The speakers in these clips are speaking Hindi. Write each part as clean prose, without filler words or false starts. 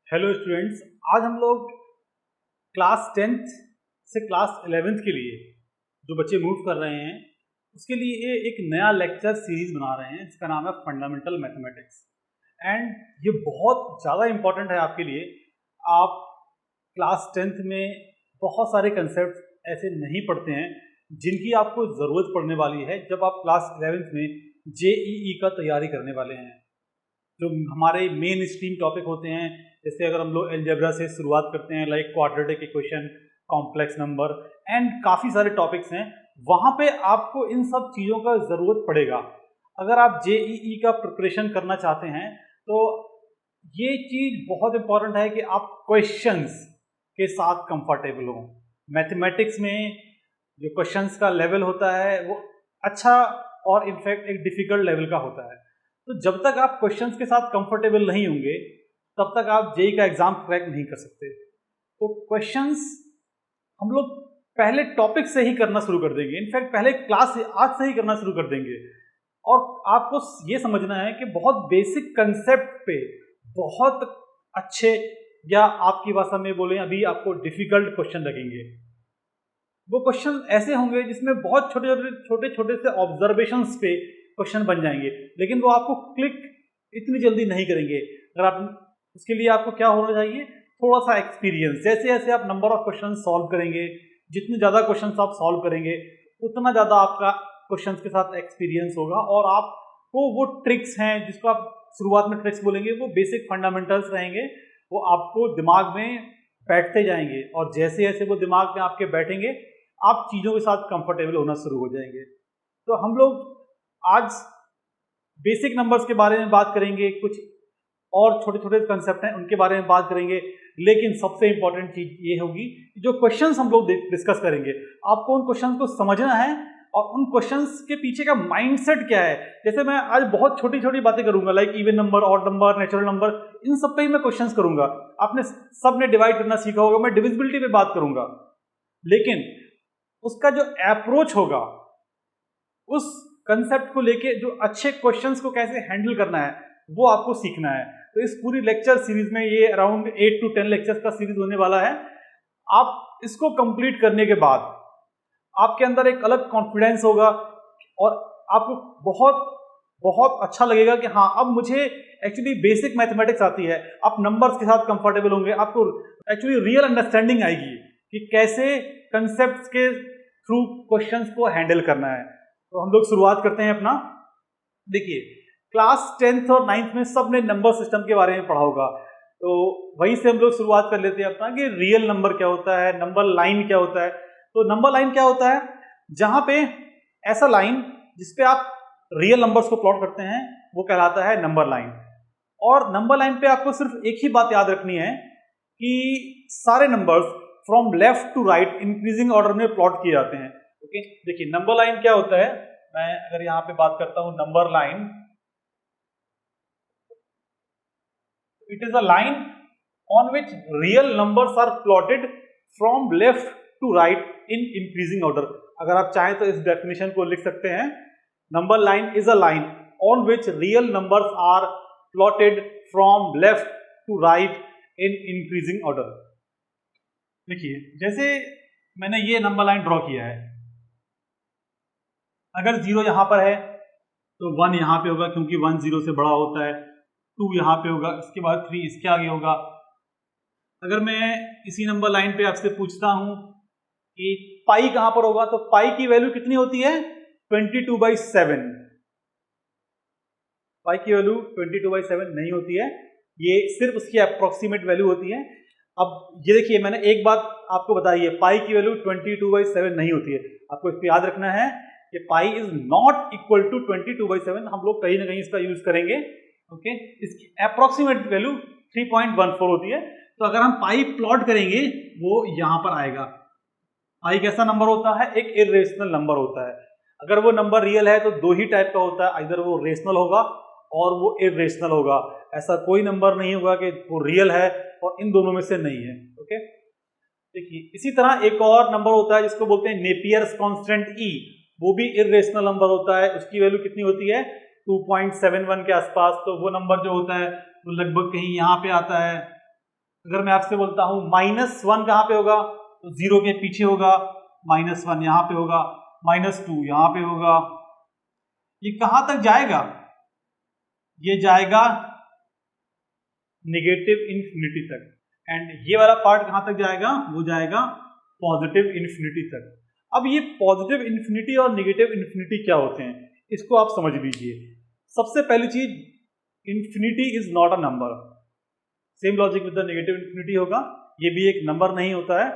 हेलो स्टूडेंट्स, आज हम लोग क्लास 10th से क्लास 11th के लिए जो बच्चे मूव कर रहे हैं उसके लिए एक नया लेक्चर सीरीज बना रहे हैं जिसका नाम है फंडामेंटल मैथमेटिक्स। एंड ये बहुत ज़्यादा इम्पॉर्टेंट है आपके लिए। आप क्लास 10th में बहुत सारे कंसेप्ट ऐसे नहीं पढ़ते हैं जिनकी आपको ज़रूरत पड़ने वाली है जब आप क्लास 11th में JEE का तैयारी करने वाले हैं। जो हमारे मेन स्ट्रीम टॉपिक होते हैं, जैसे अगर हम लोग अलजेब्रा से शुरुआत करते हैं, like quadratic equation, complex number and काफ़ी सारे टॉपिक्स हैं, वहाँ पे आपको इन सब चीज़ों का ज़रूरत पड़ेगा। अगर आप JEE का प्रिपरेशन करना चाहते हैं तो ये चीज़ बहुत इम्पॉर्टेंट है कि आप क्वेश्चंस के साथ कंफर्टेबल हो। मैथमेटिक्स में जो क्वेश्चंस का लेवल होता है वो अच्छा और इनफैक्ट एक डिफ़िकल्ट लेवल का होता है। तो जब तक आप क्वेश्चंस के साथ कंफर्टेबल नहीं होंगे तब तक आप जेई का एग्जाम क्रैक नहीं कर सकते। तो क्वेश्चंस हम लोग पहले टॉपिक से ही करना शुरू कर देंगे, इनफैक्ट पहले क्लास से आज से ही करना शुरू कर देंगे। और आपको ये समझना है कि बहुत बेसिक कंसेप्ट पे बहुत अच्छे, या आपकी भाषा में बोलें अभी आपको डिफिकल्ट क्वेश्चन लगेंगे। वो क्वेश्चन ऐसे होंगे जिसमें बहुत छोटे छोटे से ऑब्जर्वेशंस पे क्वेश्चन बन जाएंगे, लेकिन वो आपको क्लिक इतनी जल्दी नहीं करेंगे। अगर आप उसके लिए आपको क्या होना चाहिए, थोड़ा सा एक्सपीरियंस। जैसे जैसे आप नंबर ऑफ क्वेश्चन सॉल्व करेंगे, जितने ज़्यादा क्वेश्चन आप सॉल्व करेंगे उतना ज़्यादा आपका क्वेश्चन के साथ एक्सपीरियंस होगा और आपको वो ट्रिक्स हैं जिसको आप शुरुआत में ट्रिक्स बोलेंगे, वो बेसिक फंडामेंटल्स रहेंगे, वो आपको दिमाग में बैठते जाएंगे और जैसे जैसे वो दिमाग में आपके बैठेंगे आप चीज़ों के साथ कंफर्टेबल होना शुरू हो जाएंगे। तो हम लोग आज बेसिक नंबर्स के बारे में बात करेंगे, कुछ और छोटे छोटे कंसेप्ट हैं उनके बारे में बात करेंगे, लेकिन सबसे इंपॉर्टेंट चीज ये होगी जो क्वेश्चंस हम लोग डिस्कस करेंगे, आपको उन क्वेश्चंस को समझना है और उन क्वेश्चंस के पीछे का माइंडसेट क्या है। जैसे मैं आज बहुत छोटी छोटी बातें करूंगा, like even number, odd number, natural number, इन सब पे ही मैं क्वेश्चंस करूंगा। आपने सबने डिवाइड करना सीखा होगा, मैं डिविजिबिलिटी पे बात करूंगा, लेकिन उसका जो अप्रोच होगा, उस कंसेप्ट को लेके जो अच्छे क्वेश्चंस को कैसे हैंडल करना है वो आपको सीखना है। तो इस पूरी लेक्चर सीरीज में, ये अराउंड 8 to 10 लेक्चर्स का सीरीज होने वाला है। आप इसको कंप्लीट करने के बाद आपके अंदर एक अलग कॉन्फिडेंस होगा और आपको बहुत बहुत अच्छा लगेगा कि हाँ, अब मुझे एक्चुअली बेसिक मैथमेटिक्स आती है। आप नंबर्स के साथ कंफर्टेबल होंगे, आपको एक्चुअली रियल अंडरस्टैंडिंग आएगी कि कैसे कंसेप्ट्स के थ्रू क्वेश्चंस को हैंडल करना है। तो हम लोग शुरुआत करते हैं अपना। देखिए, क्लास 10th और 9th में सबने नंबर सिस्टम के बारे में पढ़ा होगा, तो वहीं से हम लोग शुरुआत कर लेते हैं अपना कि रियल नंबर क्या होता है, नंबर लाइन क्या होता है। तो नंबर लाइन क्या होता है, जहां पे ऐसा लाइन जिसपे आप रियल नंबर्स को प्लॉट करते हैं वो कहलाता है नंबर लाइन। और नंबर लाइन पे आपको सिर्फ एक ही बात याद रखनी है कि सारे numbers from left to right increasing order में प्लॉट किए जाते हैं। ओके, देखिए नंबर लाइन क्या होता है। मैं अगर यहाँ पे बात करता हूं number line, it is a line on which real numbers are plotted from left to right in increasing order। अगर आप चाहें तो इस डेफिनेशन को लिख सकते हैं, number line is a line on which real numbers are plotted from left to right in increasing order। देखिए, जैसे मैंने ये नंबर लाइन ड्रॉ किया है, अगर 0 यहां पर है तो 1 यहां पे होगा क्योंकि 1 0 से बड़ा होता है, 2 यहाँ पे होगा, इसके बाद 3 इसके आगे होगा। अगर मैं इसी नंबर लाइन पे आपसे पूछता हूं कि पाई कहां पर होगा, तो पाई की वैल्यू कितनी होती है, 22/7। पाई की वैल्यू 22/7 नहीं होती है, ये सिर्फ उसकी अप्रोक्सीमेट वैल्यू होती है। अब ये देखिए, मैंने एक बात आपको बताई है, पाई की वैल्यू 22/7 नहीं होती है। आपको इस पर याद रखना है कि pi is not equal to 22/7। हम लोग कहीं ना कहीं इसका यूज करेंगे। ओके, इसकी अप्रोक्सीमेट वैल्यू 3.14 होती है। तो अगर हम पाई प्लॉट करेंगे वो यहां पर आएगा। पाई कैसा नंबर होता है, एक इरेशनल नंबर होता है। अगर वो नंबर रियल है तो दो ही टाइप का होता है, इधर वो रेशनल होगा और वो इरेशनल होगा। ऐसा कोई नंबर नहीं होगा कि वो रियल है और इन दोनों में से नहीं है। ओके, देखिए इसी तरह एक और नंबर होता है जिसको बोलते हैं नेपियर्स कांस्टेंट ई, वो भी इरेशनल नंबर होता है। उसकी वैल्यू कितनी होती है, 2.71 के आसपास। तो वो नंबर जो होता है वो लगभग कहीं यहाँ पे आता है अगर मैं आपसे बोलता हूं -1 कहां पे होगा, तो 0 के पीछे होगा, -1 यहां पे होगा, -2 यहां पे होगा। ये कहां तक जाएगा, ये जाएगा नेगेटिव इन्फिनिटी तक। एंड ये वाला पार्ट कहां तक जाएगा, वो जाएगा पॉजिटिव इन्फिनिटी तक। अब ये पॉजिटिव इन्फिनिटी और नेगेटिव इन्फिनिटी क्या होते हैं, इसको आप समझ लीजिए। सबसे पहली चीज, infinity is not a number. Same logic with the negative infinity होगा, ये भी एक नंबर नहीं होता है।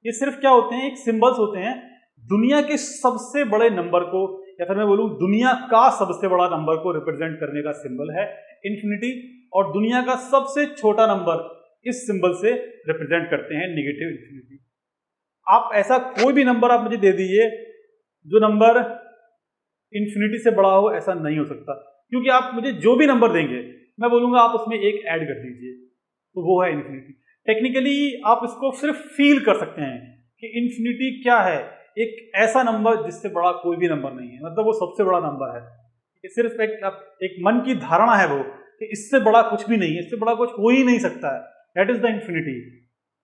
ये सिर्फ क्या होते हैं, एक सिंबल्स होते हैं। दुनिया के सबसे बड़े नंबर को, या फिर मैं बोलूं दुनिया का सबसे बड़ा नंबर को रिप्रेजेंट करने का सिंबल है इन्फिनिटी, और दुनिया का सबसे छोटा नंबर इस सिंबल से रिप्रेजेंट करते हैं नेगेटिव इन्फिनिटी। आप ऐसा कोई भी नंबर आप मुझे दे दीजिए जो नंबर इन्फिनिटी से बड़ा हो, ऐसा नहीं हो सकता, क्योंकि आप मुझे जो भी नंबर देंगे मैं बोलूंगा आप उसमें एक ऐड कर दीजिए, तो वो है इन्फिनिटी। टेक्निकली आप इसको सिर्फ फील कर सकते हैं कि इन्फिनिटी क्या है, एक ऐसा नंबर जिससे बड़ा कोई भी नंबर नहीं है, मतलब वो सबसे बड़ा नंबर है। ये सिर्फ एक मन की धारणा है वो, कि इससे बड़ा कुछ भी नहीं है, इससे बड़ा कुछ हो ही नहीं सकता है, that is the infinity.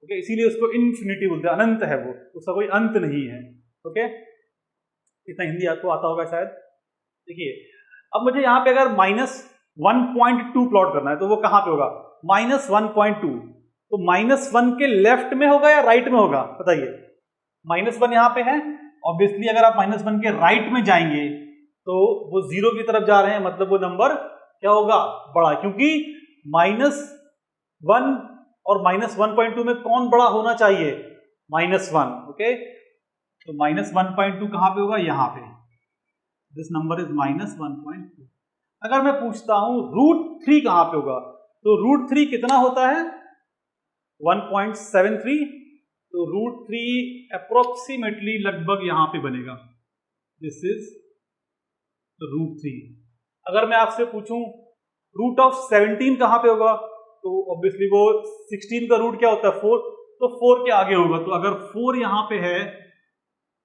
Okay, इसीलिए उसको इन्फिनिटी बोलते हैं, अनंत है वो, उसका कोई अंत नहीं है। ओके, इतना हिंदी आपको आता होगा शायद। देखिए, अब मुझे यहाँ पे अगर -1.2 प्लॉट करना है, तो वो कहाँ पे होगा, -1.2, तो -1 के लेफ्ट में होगा या राइट में होगा, बताइए। -1 यहाँ पे है, ऑब्वियसली अगर आप -1 के राइट में जाएंगे तो वो 0 की तरफ जा रहे हैं, मतलब वो नंबर क्या होगा, बड़ा, क्योंकि -1 और -1.2 में कौन बड़ा होना चाहिए, -1। ओके, तो -1.2 कहां पे होगा, यहां पे, दिस नंबर इज -1.2। अगर मैं पूछता हूं √3 कहां पे होगा, तो √3 कितना होता है, 1.73, तो √3 अप्रोक्सीमेटली लगभग यहां पे बनेगा, दिस इज √3। अगर मैं आपसे पूछूं √17 कहां पे होगा, तो ऑब्वियसली वो 16 का रूट क्या होता है, 4, तो 4 के आगे होगा। तो अगर 4 यहां पे है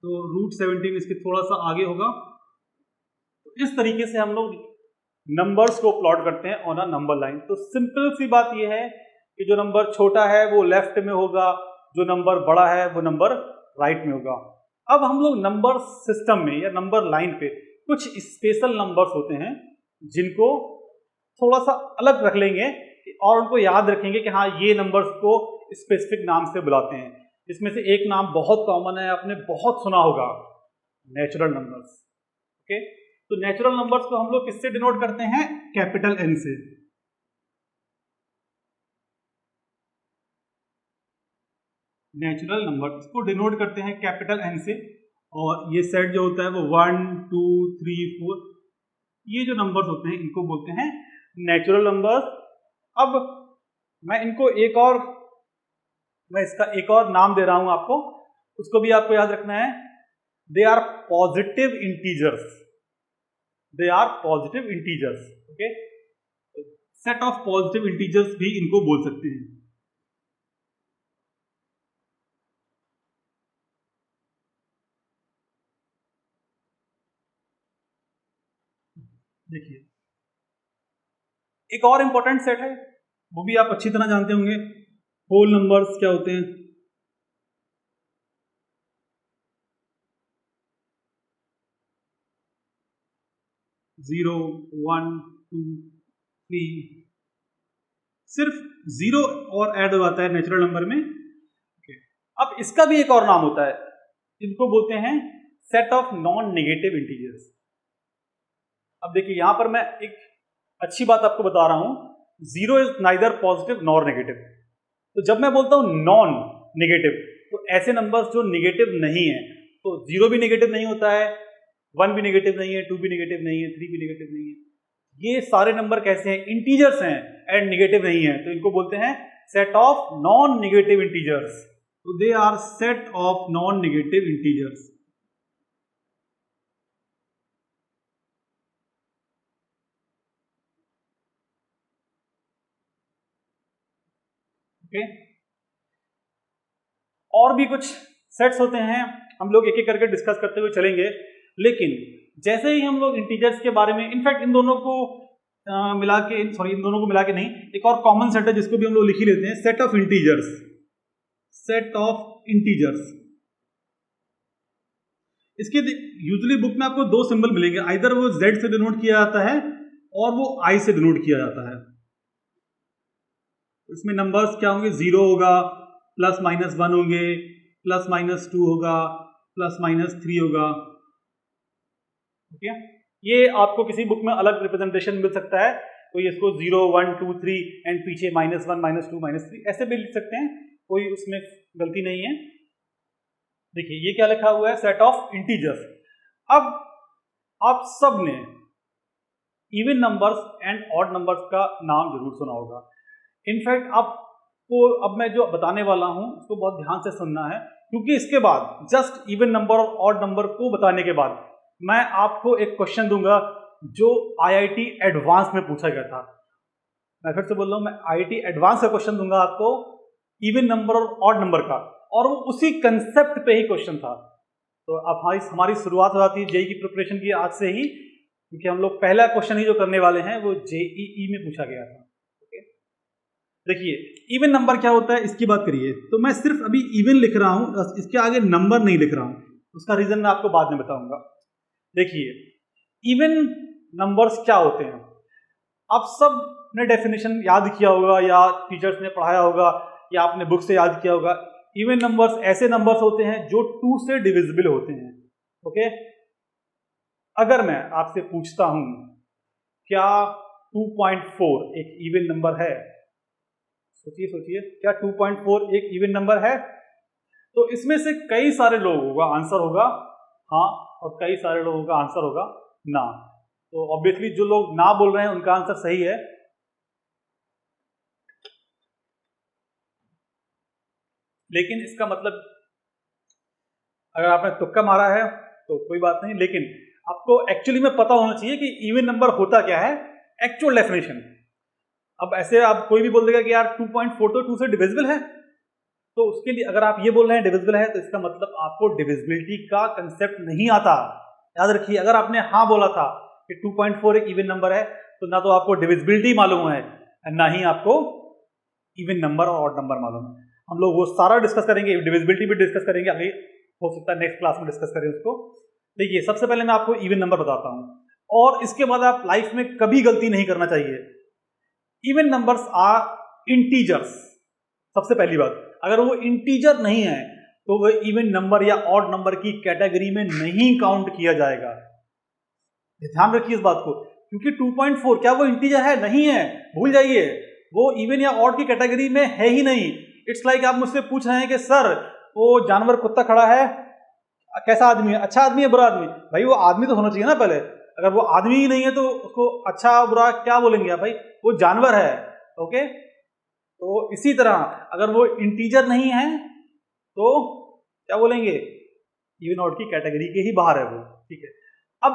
तो √17 इसके थोड़ा सा आगे होगा। तो इस तरीके से हम लोग नंबर्स को प्लॉट करते हैं ऑन अ नंबर लाइन। तो सिंपल सी बात यह है कि जो नंबर छोटा है वो लेफ्ट में होगा, जो नंबर बड़ा है वो नंबर राइट में होगा। अब हम लोग नंबर सिस्टम में या नंबर लाइन पे कुछ स्पेशल नंबर्स होते हैं जिनको थोड़ा सा अलग रख लेंगे और उनको याद रखेंगे कि हाँ, ये नंबर्स को स्पेसिफिक नाम से बुलाते हैं। इसमें से एक नाम बहुत कॉमन है, आपने बहुत सुना होगा, नेचुरल नंबर्स। ओके, तो नेचुरल नंबर्स को हम लोग किससे डिनोट करते हैं, कैपिटल एन से। नेचुरल नंबर्स को डिनोट करते हैं कैपिटल एन से, और ये सेट जो होता है वो 1 2 3 4, ये जो नंबर्स होते हैं इनको बोलते हैं नेचुरल नंबर्स। अब मैं इसका एक और नाम दे रहा हूं आपको, उसको भी आपको याद रखना है। They are positive integers, they are positive integers. Okay, set of positive integers भी इनको बोल सकते हैं। देखिए, एक और इंपॉर्टेंट सेट है, वो भी आप अच्छी तरह जानते होंगे, होल नंबर्स क्या होते हैं। जीरो, 1 2 3, सिर्फ 0 और ऐड हो जाता है नेचुरल नंबर में। okay. अब इसका भी एक और नाम होता है, इनको बोलते हैं set of non negative integers. अब देखिए, यहां पर मैं एक अच्छी बात आपको बता रहा हूं, 0 is neither positive nor negative. तो जब मैं बोलता हूं नॉन नेगेटिव, तो ऐसे नंबर्स जो नेगेटिव नहीं है, तो 0 भी नेगेटिव नहीं होता है, 1 भी नेगेटिव नहीं है, 2 भी नेगेटिव नहीं है, 3 भी नेगेटिव नहीं है। ये सारे नंबर कैसे हैं, इंटीजर्स हैं एंड नेगेटिव नहीं है, तो इनको बोलते हैं set of non negative integers. तो they are set of non negative integers. Okay, और भी कुछ सेट्स होते हैं, हम लोग एक एक करके डिस्कस करते हुए चलेंगे। लेकिन जैसे ही हम लोग इंटीजर्स के बारे में, इनफैक्ट इन दोनों को मिला के, सॉरी इन दोनों को मिला के नहीं, एक और कॉमन सेट है जिसको भी हम लोग लिख ही लेते हैं, set of integers. Set of integers, इसके यूजुअली बुक में आपको दो सिंबल मिलेंगे, आइदर वो z से डिनोट किया जाता है और वो i से डिनोट किया जाता है। इसमें नंबर्स क्या होंगे, 0 होगा, +-1 होंगे, +-2 होगा, +-3 होगा। ओके, ये आपको किसी बुक में अलग रिप्रेजेंटेशन मिल सकता है, तो ये इसको 0, 1, 2, 3 एंड पीछे -1, -2, -3 ऐसे भी लिख सकते हैं, कोई उसमें गलती नहीं है। देखिए ये क्या लिखा हुआ है, सेट ऑफ इंटीजर्स। अब आप सब ने even numbers and odd numbers का नाम जरूर सुना होगा। इनफैक्ट आपको अब मैं जो बताने वाला हूं उसको बहुत ध्यान से सुनना है, क्योंकि इसके बाद जस्ट इवन नंबर और ऑड नंबर को बताने के बाद मैं आपको एक क्वेश्चन दूंगा जो IIT एडवांस में पूछा गया था। मैं फिर से बोल रहा हूं, मैं IIT एडवांस का क्वेश्चन दूंगा आपको इवन नंबर और ऑड नंबर का, और वो उसी कंसेप्ट पे ही क्वेश्चन था। तो अब हमारी शुरुआत हो जाती है जेईई की प्रिपरेशन की आज से ही, क्योंकि हम लोग पहला क्वेश्चन ही जो करने वाले हैं वो जेईई में पूछा गया था। ओके, देखिए इवन नंबर क्या होता है इसकी बात करिए, तो मैं सिर्फ अभी इवन लिख रहा हूं, इसके आगे नंबर नहीं लिख रहा हूं, उसका रीजन मैं आपको बाद में बताऊंगा। देखिए इवन नंबर्स क्या होते हैं, आप सब ने डेफिनेशन याद किया होगा या टीचर्स ने पढ़ाया होगा या आपने बुक से याद किया होगा। इवन नंबर्स ऐसे नंबर्स होते हैं जो 2 से डिविजिबल होते हैं। ओके, अगर मैं आपसे पूछता हूं क्या 2.4 एक इवन नंबर है, सोचिए सोचिए, क्या 2.4 एक इवन नंबर है? तो इसमें से कई सारे लोगों का आंसर होगा हाँ, और कई सारे लोगों का आंसर होगा ना। तो ऑब्वियसली जो लोग ना बोल रहे हैं उनका आंसर सही है, लेकिन इसका मतलब अगर आपने तुक्का मारा है तो कोई बात नहीं, लेकिन आपको एक्चुअली में पता होना चाहिए कि इवन नंबर होता क्या है, एक्चुअल डेफिनेशन। अब ऐसे आप कोई भी बोल देगा कि यार 2.4 तो 2 से डिविजिबल है, तो उसके लिए अगर आप ये बोल रहे हैं डिविजिबल है, तो इसका मतलब आपको डिविजिबिलिटी का कंसेप्ट नहीं आता। याद रखिए, अगर आपने हाँ बोला था कि 2.4 एक इवन नंबर है, तो ना तो आपको डिविजिबिलिटी मालूम है ना ही आपको इवन नंबर और ऑड नंबर मालूम है। हम लोग वो सारा डिस्कस करेंगे, डिविजिबिलिटी भी डिस्कस करेंगे, अभी हो सकता है नेक्स्ट क्लास में डिस्कस करें उसको। देखिए सबसे पहले मैं आपको इवन नंबर बताता हूं, और इसके बाद आप लाइफ में कभी गलती नहीं करना चाहिए। Even numbers are integers. सबसे पहली बात, अगर वो इंटीजर नहीं है तो वो इवन नंबर या ऑड नंबर की कैटेगरी में नहीं काउंट किया जाएगा। ध्यान रखिए इस बात को, क्योंकि 2.4 क्या वो इंटीजर है? नहीं है, भूल जाइए, वो इवन या ऑड की कैटेगरी में है ही नहीं। इट्स लाइक आप मुझसे पूछ रहे हैं कि सर वो जानवर कुत्ता खड़ा है, कैसा आदमी है, अच्छा आदमी है बुरा आदमी? भाई वो आदमी तो होना चाहिए ना पहले, अगर वो आदमी ही नहीं है तो उसको अच्छा बुरा क्या बोलेंगे आप? भाई वो जानवर है। ओके, तो इसी तरह अगर वो इंटीजर नहीं है तो क्या बोलेंगे? इवन ऑड की कैटेगरी के ही बाहर है वो। ठीक है, अब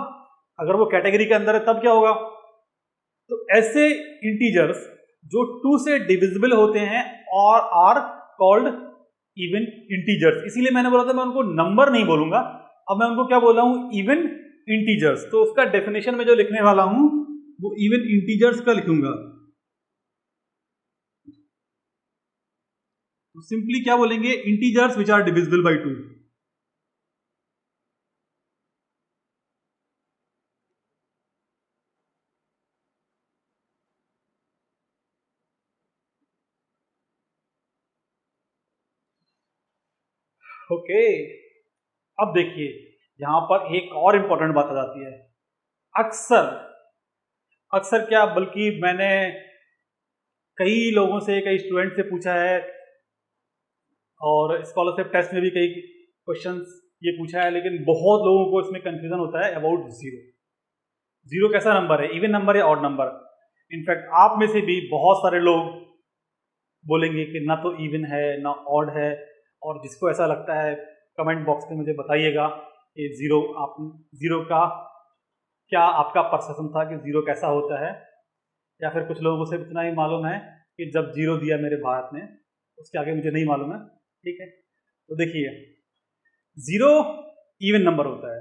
अगर वो कैटेगरी के अंदर है तब क्या होगा? तो ऐसे इंटीजर्स जो 2 से डिविजिबल होते हैं और आर कॉल्ड इवन इंटीजर्स। इसीलिए मैंने बोला था मैं उनको नंबर नहीं बोलूंगा, अब मैं उनको क्या बोल रहा हूं? Even integers. तो उसका डेफिनेशन में जो लिखने वाला हूं वो इवन इंटीजर्स का लिखूंगा। तो सिंपली क्या बोलेंगे? Integers which are divisible by 2। Okay, अब देखिए यहां पर एक और इंपॉर्टेंट बात आ जाती है। अक्सर अक्सर क्या, बल्कि मैंने कई लोगों से, कई स्टूडेंट से पूछा है और स्कॉलरशिप टेस्ट में भी कई क्वेश्चंस ये पूछा है, लेकिन बहुत लोगों को इसमें कंफ्यूजन होता है अबाउट जीरो। जीरो कैसा नंबर है, इवन नंबर या ऑड नंबर? इनफैक्ट आप में से भी बहुत सारे लोग बोलेंगे कि ना तो इवन है ना ऑड है, और जिसको ऐसा लगता है कमेंट बॉक्स में मुझे बताइएगा कि जीरो का क्या आपका परसेप्शन था कि जीरो कैसा होता है, या फिर कुछ लोगों से इतना ही मालूम है कि जब जीरो दिया मेरे भारत ने, उसके आगे मुझे नहीं मालूम है। ठीक है, तो देखिए जीरो इवन नंबर होता है,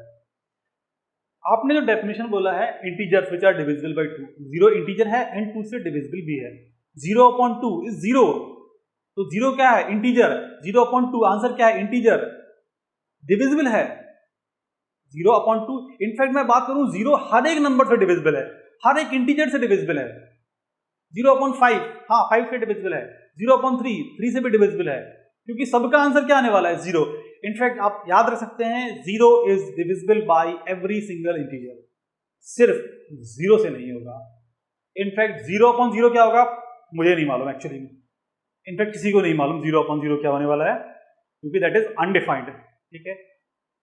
आपने जो डेफिनेशन बोला है integers which are divisible by 2, 0 integer है एंड 2 से डिविजिबल भी है। 0/2 इज 0, तो 0 क्या है? इंटीजर। 0/2 आंसर क्या है? इंटीजर, डिविजिबल है 0/2। इनफैक्ट मैं बात करूं 0 हर एक नंबर से डिविजिबल है, हर एक इंटीजर से डिविजिबल है। 0/5 हाँ 5 से डिविजिबल है। 0/3 3 से भी डिविजिबल है, क्योंकि सबका आंसर क्या आने वाला है? 0। इनफैक्ट आप याद रख सकते हैं 0 is divisible by every single integer, सिर्फ 0 से नहीं होगा। इनफैक्ट 0/0 क्या होगा मुझे नहीं मालूम एक्चुअली, इनफैक्ट किसी को नहीं मालूम 0/0 क्या होने वाला है, क्योंकि दैट इज अनडिफाइंड। ठीक है,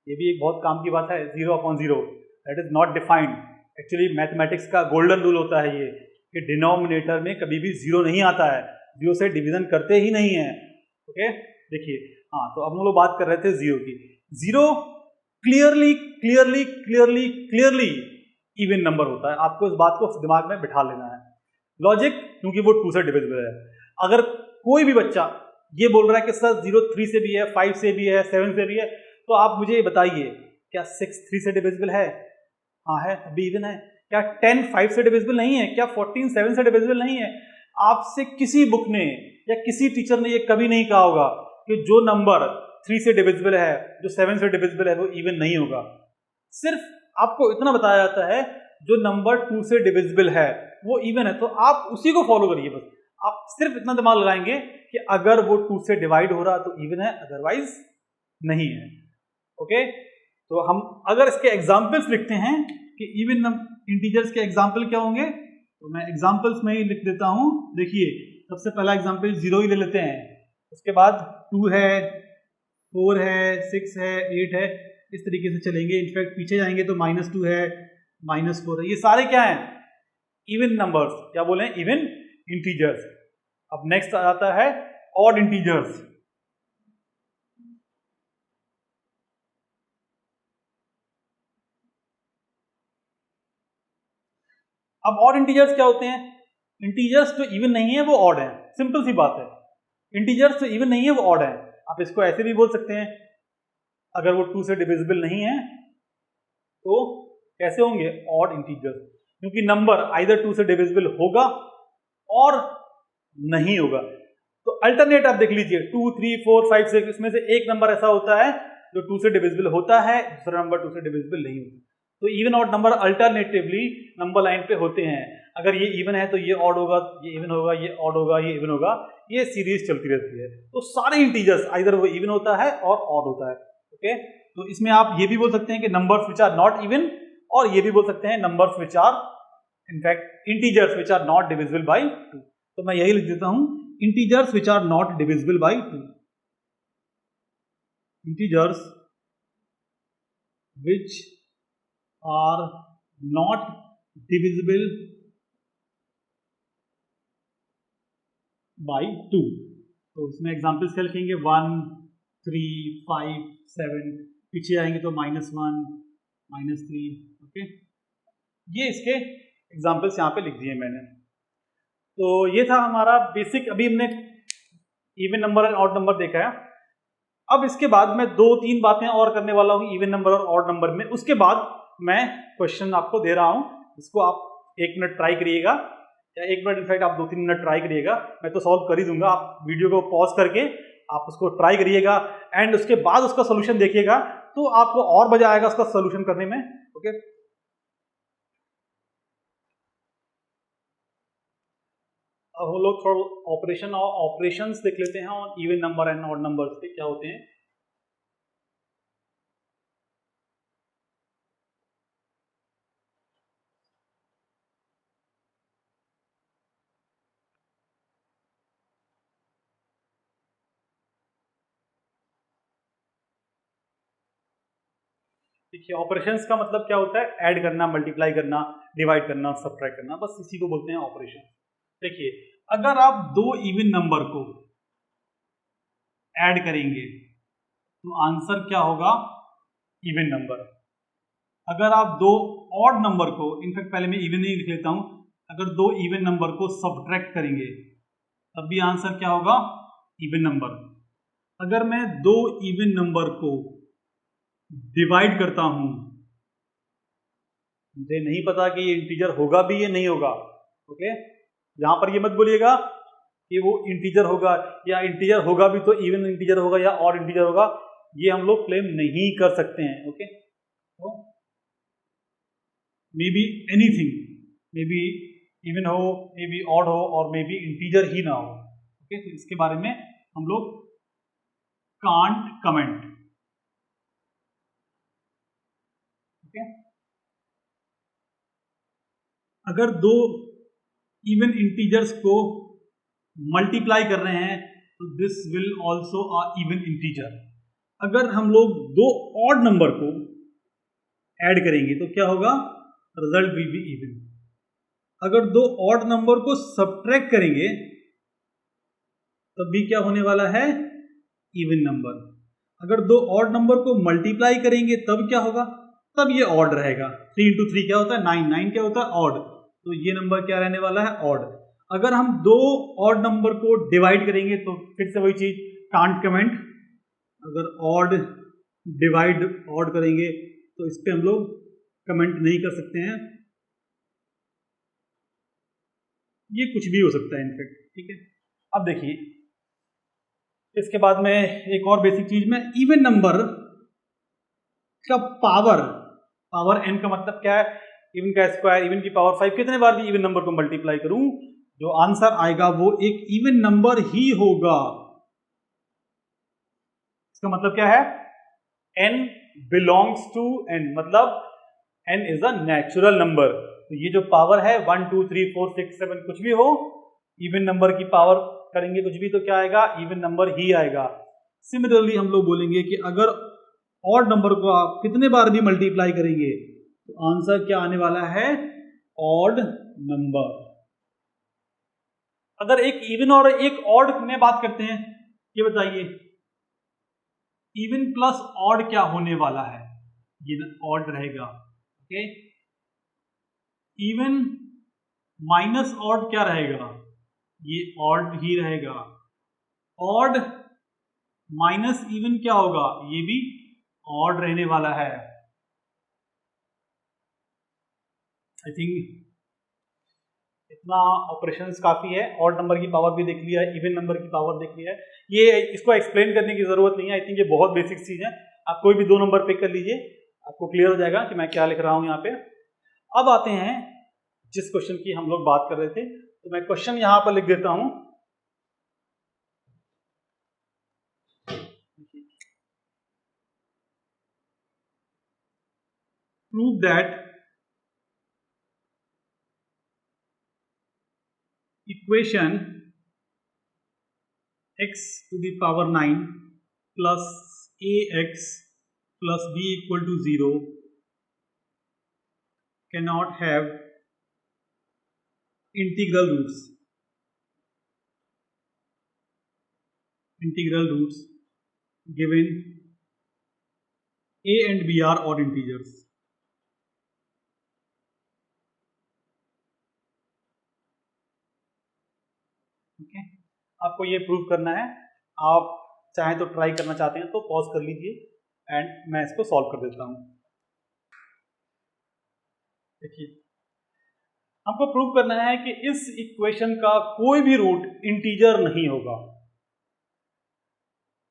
ये भी एक बहुत काम की बात है। 0/0 that is not defined. Actually mathematics का गोल्डन रूल होता है ये कि डिनोमिनेटर में कभी भी 0 नहीं आता है, 0 से डिवीजन करते ही नहीं है। ओके देखिए, हाँ तो अब हम लोग बात कर रहे थे 0 की। 0 clearly clearly clearly clearly even number होता है, आपको इस बात को दिमाग में बिठा लेना है। लॉजिक, क्योंकि वो 2 से डिविजिबल है। अगर कोई भी बच्चा ये बोल रहा है कि सर 0 3 से भी है, 5 से भी है, 7 से भी है, तो आप मुझे बताइए क्या 6 3 से डिविजिबल है? हाँ है, अभी इवन है। क्या 10 5 से डिविजिबल नहीं है? क्या 14 7 से डिविजिबल नहीं है? आपसे किसी बुक ने या किसी टीचर ने ये कभी नहीं कहा होगा कि जो नंबर 3 से डिविजिबल है, जो 7 से डिविजिबल है, वो इवन नहीं होगा। सिर्फ आपको इतना बताया जाता है जो नंबर 2 से डिविजिबल है वो इवन है, तो आप उसी को फॉलो करिए। बस आप सिर्फ इतना दिमाग लगाएंगे कि अगर वो 2 से डिवाइड हो रहा तो इवन है, अदरवाइज नहीं है। ओके, तो हम अगर इसके एग्जाम्पल्स लिखते हैं कि इवन इंटीजर्स के एग्जाम्पल क्या होंगे, तो मैं एग्जाम्पल्स में ही लिख देता हूं। देखिए, सबसे पहला एग्जाम्पल 0 ही ले लेते हैं, उसके बाद 2 है, 4 है, 6 है, 8 है, इस तरीके से चलेंगे। इनफैक्ट पीछे जाएंगे तो -2 है, -4 है, ये सारे क्या हैं? Even numbers. क्या बोले? Even integers. अब नेक्स्ट आता है ऑड इंटीजर्स। अब ऑड इंटीजर्स क्या होते हैं? इंटीजर्स जो इवन नहीं है वो ऑड है, सिंपल सी बात है। इंटीजर्स जो इवन नहीं है वो ऑड है। आप इसको ऐसे भी बोल सकते हैं, अगर वो 2 से डिविजिबल नहीं है तो कैसे होंगे? ऑड इंटीजर्स, क्योंकि नंबर आइदर 2 से डिविजिबल होगा और नहीं होगा। तो अल्टरनेट आप देख लीजिए, 2 3 4 5 6, इसमें से एक नंबर ऐसा होता है जो 2 से डिविजिबल होता है, दूसरा नंबर 2 से डिविजिबल नहीं होता। तो even odd number alternatively number line पे होते हैं। अगर ये इवन है तो ये ऑड होगा, ये इवन होगा, ये ऑड होगा, ये इवन होगा, ये सीरीज चलती रहती है। तो सारे इंटीजर्स आइदर वो इवन होता है और ऑड होता है। ओके, तो इसमें आप ये भी बोल सकते हैं कि numbers which are not even, और ये भी बोल सकते हैं numbers which are in fact integers which are not divisible by 2। तो मैं यही लिख देता हूं, integers which are not divisible by 2। Integers which are not divisible by 2। तो इसमें एग्जांपल्स क्या लिखेंगे? 1 3 5 7, पीछे आएंगे तो -1 -3। ओके, ये इसके एग्जांपल्स यहाँ पे लिख दिए मैंने। तो ये था हमारा बेसिक। अभी हमने इवन नंबर और ऑड नंबर देखा है। अब इसके बाद मैं 2-3 बातें और करने वाला हूँ इवन नंबर और ऑड नंबर में। उसके बाद मैं क्वेश्चन आपको दे रहा हूँ, इसको आप 1 मिनट ट्राई करिएगा, या 1 मिनट इनफैक्ट आप 2-3 मिनट ट्राई करिएगा। मैं तो सॉल्व कर ही दूंगा, आप वीडियो को पॉज करके आप उसको ट्राई करिएगा एंड उसके बाद उसका सोल्यूशन देखिएगा, तो आपको और मजा आएगा उसका सोल्यूशन करने में। ओके, अब हम लोग थोड़ा ऑपरेशन और ऑपरेशंस देख लेते हैं और even number and odd numbers के क्या होते हैं। देखिए, ऑपरेशंस का मतलब क्या होता है? ऐड करना, मल्टीप्लाई करना, डिवाइड करना, सब्ट्रैक्ट करना, बस इसी को बोलते हैं ऑपरेशन। देखिए, अगर आप 2 इवन नंबर को ऐड करेंगे तो आंसर क्या होगा? Even number. अगर आप 2 ऑड नंबर को, इनफैक्ट पहले मैं इवन ही लिख लेता हूं, अगर 2 इवन नंबर को सब्ट्रैक्ट करेंगे तब भी आंसर क्या होगा? Even number. अगर मैं 2 इवन नंबर को डिवाइड करता हूं मुझे नहीं पता कि ये इंटीजर होगा भी या नहीं होगा। ओके, यहाँ पर ये मत बोलिएगा कि वो इंटीजर होगा, या इंटीजर होगा भी तो इवन इंटीजर होगा या ऑड इंटीजर होगा, ये हम लोग क्लेम नहीं कर सकते हैं। ओके, तो may be anything, may be even हो, मे बी ऑड हो, और मे बी इंटीजर ही ना हो। ओके, तो इसके बारे में हम लोग कांट कमेंट। ओके, अगर दो इवन इंटीजर्स को मल्टीप्लाई कर रहे हैं तो this will also a even integer. अगर हम लोग दो ऑड नंबर को ऐड करेंगे तो क्या होगा, रिजल्ट विल बी इवन। अगर दो ऑड नंबर को सब्ट्रैक्ट करेंगे तब भी क्या होने वाला है, इवन नंबर। अगर दो ऑड नंबर को मल्टीप्लाई करेंगे तब क्या होगा, तब ये ऑड रहेगा। 3 इंटू 3 क्या होता है, 9, 9 क्या होता है, ऑड। तो ये नंबर क्या रहने वाला है, ऑड। अगर हम दो ऑड नंबर को डिवाइड करेंगे तो फिर से वही चीज, कांट कमेंट। अगर ऑड डिवाइड ऑड करेंगे तो इस पे हम लोग कमेंट नहीं कर सकते हैं, ये कुछ भी हो सकता है इनफैक्ट। ठीक है, अब देखिए इसके बाद में एक और बेसिक चीज में, इवन नंबर का पावर, पावर n का मतलब क्या है, इवन का स्क्वायर, इवन की पावर 5, कितने बार भी इवन नंबर को मल्टीप्लाई करूं जो आंसर आएगा वो एक इवन नंबर ही होगा। इसका मतलब क्या है, n बिलोंग्स टू n, मतलब n is a natural number. तो ये जो पावर है 1 2 3 4 6 7 कुछ भी हो, इवन नंबर की पावर करेंगे कुछ भी तो क्या आएगा, इवन नंबर ही आएगा। सिमिलरली हम लोग बोलेंगे कि अगर ऑड नंबर को आप कितने बार भी मल्टीप्लाई करेंगे तो आंसर क्या आने वाला है, ऑड नंबर। अगर एक इवन और एक ऑड में बात करते हैं, ये बताइए इवन प्लस ऑड क्या होने वाला है, ये ऑड रहेगा। ओके, इवन माइनस ऑड क्या रहेगा, ये ऑड ही रहेगा। ऑड माइनस इवन क्या होगा, ये भी ऑड रहने वाला है। आई थिंक इतना ऑपरेशंस काफी है, ऑड नंबर की पावर भी देख लिया है, इवन नंबर की पावर देख लिया है, ये इसको एक्सप्लेन करने की जरूरत नहीं है। आई थिंक ये बहुत बेसिक चीज है, आप कोई भी दो नंबर पिक कर लीजिए, आपको क्लियर हो जाएगा कि मैं क्या लिख रहा हूं यहाँ पे। अब आते हैं जिस क्वेश्चन की हम लोग बात कर रहे थे, तो मैं क्वेश्चन यहां पर लिख देता हूं। Prove that equation x to the power 9 plus ax plus b equal to 0 cannot have integral roots. Integral roots given a and b are odd integers. Okay, आपको ये प्रूव करना है। आप चाहें तो ट्राई करना चाहते हैं तो पॉज कर लीजिए एंड मैं इसको सॉल्व कर देता हूं। देखिए हमको प्रूव करना है कि इस इक्वेशन का कोई भी रूट इंटीजर नहीं होगा।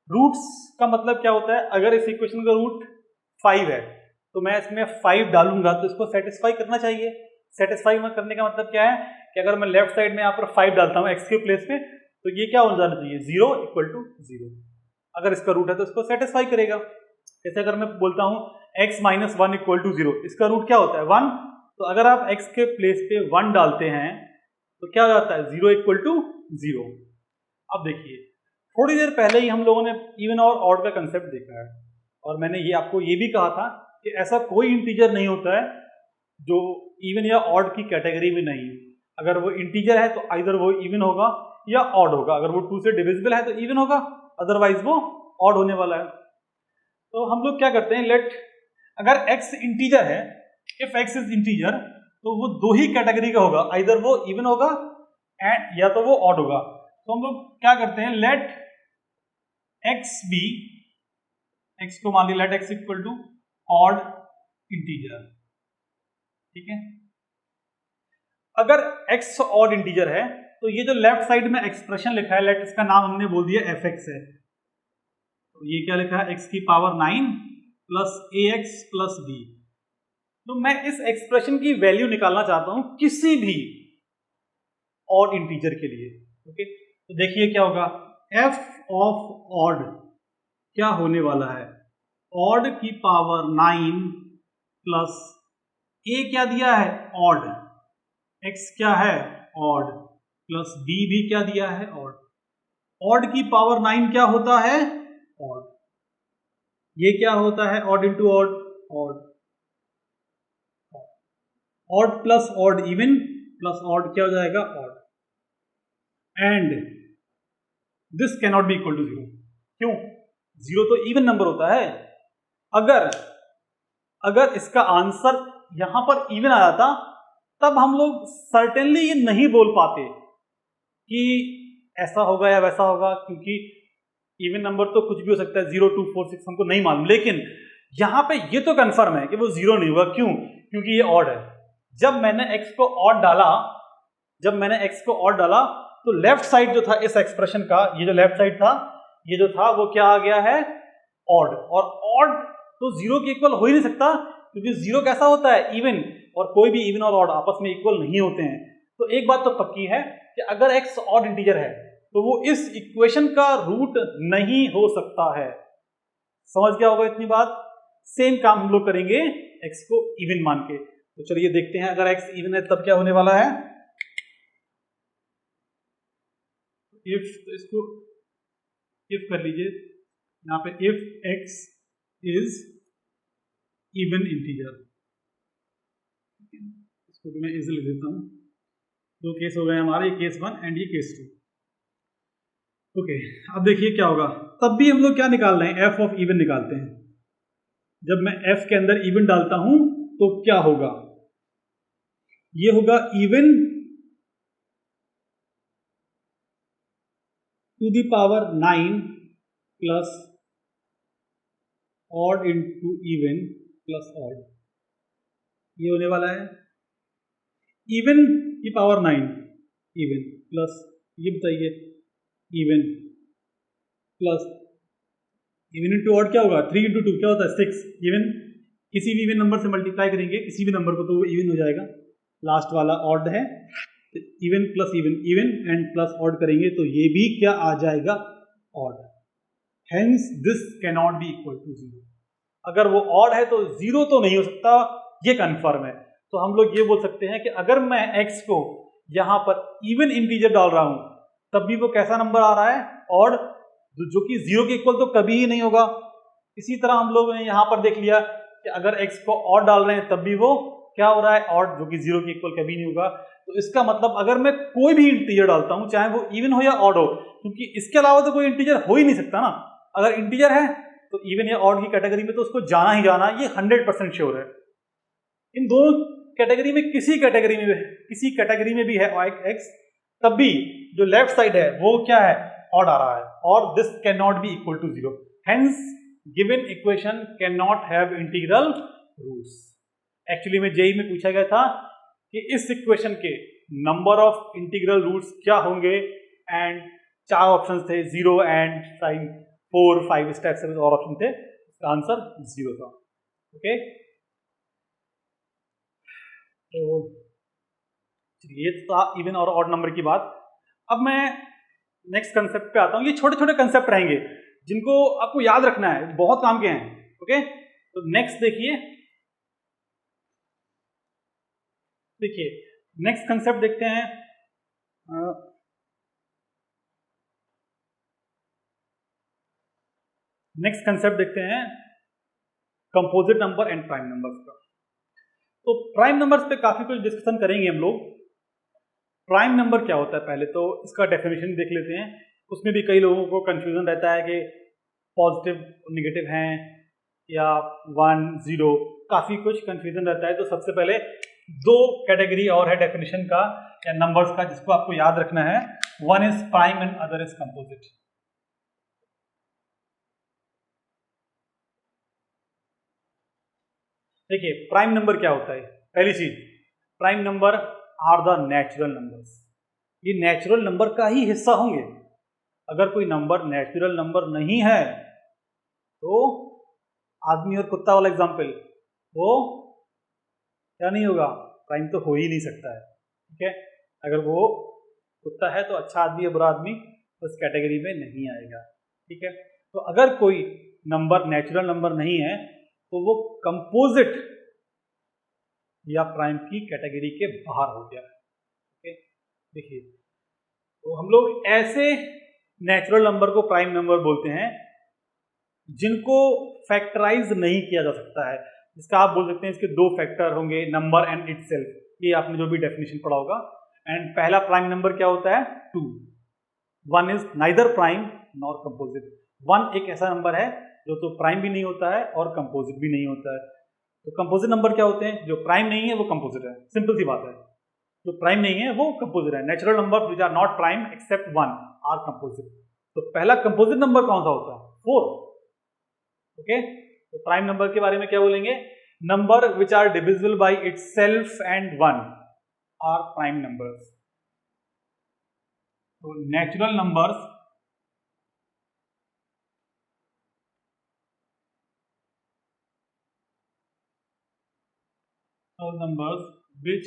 रूट्स का मतलब क्या होता है, अगर इस इक्वेशन का रूट 5 है तो मैं इसमें 5 डालूंगा तो इसको सेटिस्फाई करना चाहिए। सेटिस्फाई करने का मतलब क्या है कि अगर मैं लेफ्ट साइड में यहाँ पर 5 डालता हूँ x के प्लेस पे तो ये क्या हो जाना चाहिए, 0 इक्वल टू 0। अगर इसका रूट है तो इसको सेटिस्फाई करेगा। जैसे अगर मैं बोलता हूँ x माइनस 1 इक्वल टू 0, इसका रूट क्या होता है 1, तो अगर आप x के प्लेस पे 1 डालते हैं तो क्या हो जाता है 0 इक्वल टू 0। अब देखिए थोड़ी देर पहले ही हम लोगों ने इवन और ऑड का कंसेप्ट देखा है और मैंने ये आपको ये भी कहा था कि ऐसा कोई इंटीजर नहीं होता है जो इवन या ऑड की कैटेगरी में नहीं है। अगर वो इंटीजर है तो आइदर वो इवन होगा या ऑड होगा। अगर वो 2 से डिविजिबल है तो इवन होगा, अदरवाइज वो ऑड होने वाला है। तो हम लोग क्या करते हैं, लेट अगर x इंटीजर है, इफ x इज इंटीजर तो वो दो ही कैटेगरी का होगा, आइदर वो इवन होगा एंड या तो वो ऑड होगा। तो हम लोग क्या करते हैं, लेट x बी, x को मान ली let x equal to odd integer. ठीक है। अगर x ऑड इंटीजर है तो ये जो लेफ्ट साइड में एक्सप्रेशन लिखा है, लेट इसका नाम हमने बोल दिया fx है, तो ये क्या लिखा है, x की power 9 plus ax plus b। तो मैं इस एक्सप्रेशन की वैल्यू निकालना चाहता हूं किसी भी ऑड इंटीजर के लिए। ओके, तो देखिए क्या होगा, f ऑफ ऑड क्या होने वाला है, ऑड की पावर 9 प्लस a क्या दिया है, ऑड, x क्या है, ऑड, प्लस b भी क्या दिया है, ऑड। ऑड की पावर 9 क्या होता है, ऑड। ये क्या होता है, odd into odd, odd. Odd plus odd even, plus odd क्या हो जाएगा, odd. And this can not be equal to 0। क्यों, 0 तो इवन नंबर होता है। अगर इसका आंसर यहां पर इवन आ जाता तब हम लोग सर्टेनली ये नहीं बोल पाते कि ऐसा होगा या वैसा होगा, क्योंकि इवन नंबर तो कुछ भी हो सकता है, 0 2 4 6 हमको नहीं मालूम। लेकिन यहां पे ये तो कंफर्म है कि वो 0 नहीं होगा। क्यों, क्योंकि ये ऑड है। जब मैंने x को ऑड डाला तो लेफ्ट साइड जो था इस एक्सप्रेशन का, ये जो लेफ्ट साइड था, ये जो था वो क्या आ गया है, ऑड। और ऑड तो 0 के इक्वल हो ही नहीं सकता, क्योंकि 0 कैसा होता है, इवन, और कोई भी इवन और ऑड आपस में इक्वल नहीं होते हैं। तो एक बात तो पक्की है कि अगर x ऑड इंटीजर है तो वो इस इक्वेशन का रूट नहीं हो सकता है। समझ गया होगा इतनी बात। सेम काम हम लोग करेंगे x को इवन मान के। तो चलिए देखते हैं, अगर x इवन है तब क्या होने वाला है। इफ, तो इसको इफ कर लीजिए यहाँ पे, if x is even integer, इसको भी मैं इज लिख देता हूं। दो केस हो गए हमारे, ये केस 1 एंड ये केस 2। ओके, अब देखिए क्या होगा, तब भी हम लोग क्या निकाल रहे हैं, f ऑफ इवन निकालते हैं। जब मैं f के अंदर इवन डालता हूं तो क्या होगा, ये होगा even to the power 9 plus odd into even plus odd, ये होने वाला है। इवन की पावर 9 इवन प्लस, ये बताइए, even plus even into odd क्या होगा, 3 इंटू 2 क्या होता है, 6। इवन किसी भी इवन नंबर से मल्टीप्लाई करेंगे किसी भी नंबर को तो वो इवन हो जाएगा। लास्ट वाला ऑड है, even plus even, even and plus odd करेंगे तो ये भी क्या आ जाएगा, odd. Hence this can not be equal to 0। अगर वो ऑड है तो 0 तो नहीं हो सकता, ये कंफर्म है। तो हम लोग ये बोल सकते हैं कि अगर मैं x को यहां पर इवन इंटीजर डाल रहा हूं तब भी वो कैसा नंबर आ रहा है, ऑड, जो कि 0 के इक्वल तो कभी ही नहीं होगा। इसी तरह हम लोग ने यहां पर देख लिया कि अगर x को ऑड डाल रहे हैं तब भी वो क्या हो रहा है, ऑड, जो कि 0 के इक्वल कभी नहीं होगा। तो इसका मतलब अगर मैं कोई भी इंटीजर डालता हूं, चाहे वो इवन हो या ऑड हो, क्योंकि इसके अलावा तो कोई इंटीजर हो ही नहीं सकता ना। अगर इंटीजर है तो इवन या ऑड की कैटेगरी में तो उसको जाना ही जाना, ये 100% श्योर है। इन दोनों कैटेगरी में किसी कैटेगरी में भी है x, तब भी जो लेफ्ट साइड है वो क्या है, ऑड आ रहा है, और this can not be equal to 0। Hence given equation can not have integral roots. Actually में जेई में पूछा गया था कि इस इक्वेशन के नंबर ऑफ इंटीग्रल रूट्स क्या होंगे, एंड 4 ऑप्शन थे, 0 एंड साइन 4 5 स्टेप्स और ऑप्शन थे, इसका आंसर 0 था। ओके, तो ये था इवन और ऑड नंबर की बात। अब मैं नेक्स्ट कंसेप्ट पे आता हूँ। ये छोटे छोटे कंसेप्ट रहेंगे जिनको आपको याद रखना है, बहुत काम के हैं। ओके, तो नेक्स्ट देखिए नेक्स्ट कंसेप्ट देखते हैं। नेक्स्ट कंसेप्ट देखते हैं composite number and prime numbers का। तो प्राइम नंबर्स पे काफी कुछ डिस्कशन करेंगे हम लोग। प्राइम नंबर क्या होता है, पहले तो इसका डेफिनेशन देख लेते हैं। उसमें भी कई लोगों को कंफ्यूजन रहता है कि पॉजिटिव नेगेटिव हैं या 1 0, काफी कुछ कंफ्यूजन रहता है। तो सबसे पहले 2 कैटेगरी और है डेफिनेशन का या नंबर्स का, जिसको आपको याद रखना है। One is prime and other is composite. देखिए प्राइम नंबर क्या होता है, पहली चीज, prime number are the natural numbers, ये नेचुरल नंबर का ही हिस्सा होंगे। अगर कोई नंबर नेचुरल नंबर नहीं है तो आदमी और कुत्ता वाला एग्जाम्पल, वो क्या नहीं होगा, प्राइम तो हो ही नहीं सकता है। ठीक है, अगर वो कुत्ता है तो अच्छा आदमी या बुरा आदमी उस कैटेगरी में नहीं आएगा। ठीक है, तो अगर कोई नंबर नेचुरल नंबर नहीं है तो वो कंपोजिट या प्राइम की कैटेगरी के बाहर हो गया। ठीक है, देखिए, तो हम लोग ऐसे नेचुरल नंबर को प्राइम नंबर बोलते हैं जिनको फैक्टराइज नहीं किया जा सकता है, जिसका आप बोल सकते हैं इसके दो फैक्टर होंगे, नंबर एंड इटसेल्फ। ये आपने जो भी डेफिनेशन पढ़ा होगा। एंड पहला प्राइम नंबर क्या होता है, 2। 1 is neither prime nor composite. 1 एक ऐसा नंबर है जो तो प्राइम भी नहीं होता है और कंपोजिट भी नहीं होता है। तो कंपोजिट नंबर क्या होते हैं, जो प्राइम नहीं है वो कंपोजिट है, सिंपल सी बात है। जो प्राइम नहीं है वो कंपोजिट है। Natural number which are not prime except 1 are composite. तो पहला कंपोजिट नंबर कौन सा होता है, 4। ओके, तो प्राइम नंबर के बारे में क्या बोलेंगे, number which are divisible by itself and 1 are prime numbers. तो natural numbers which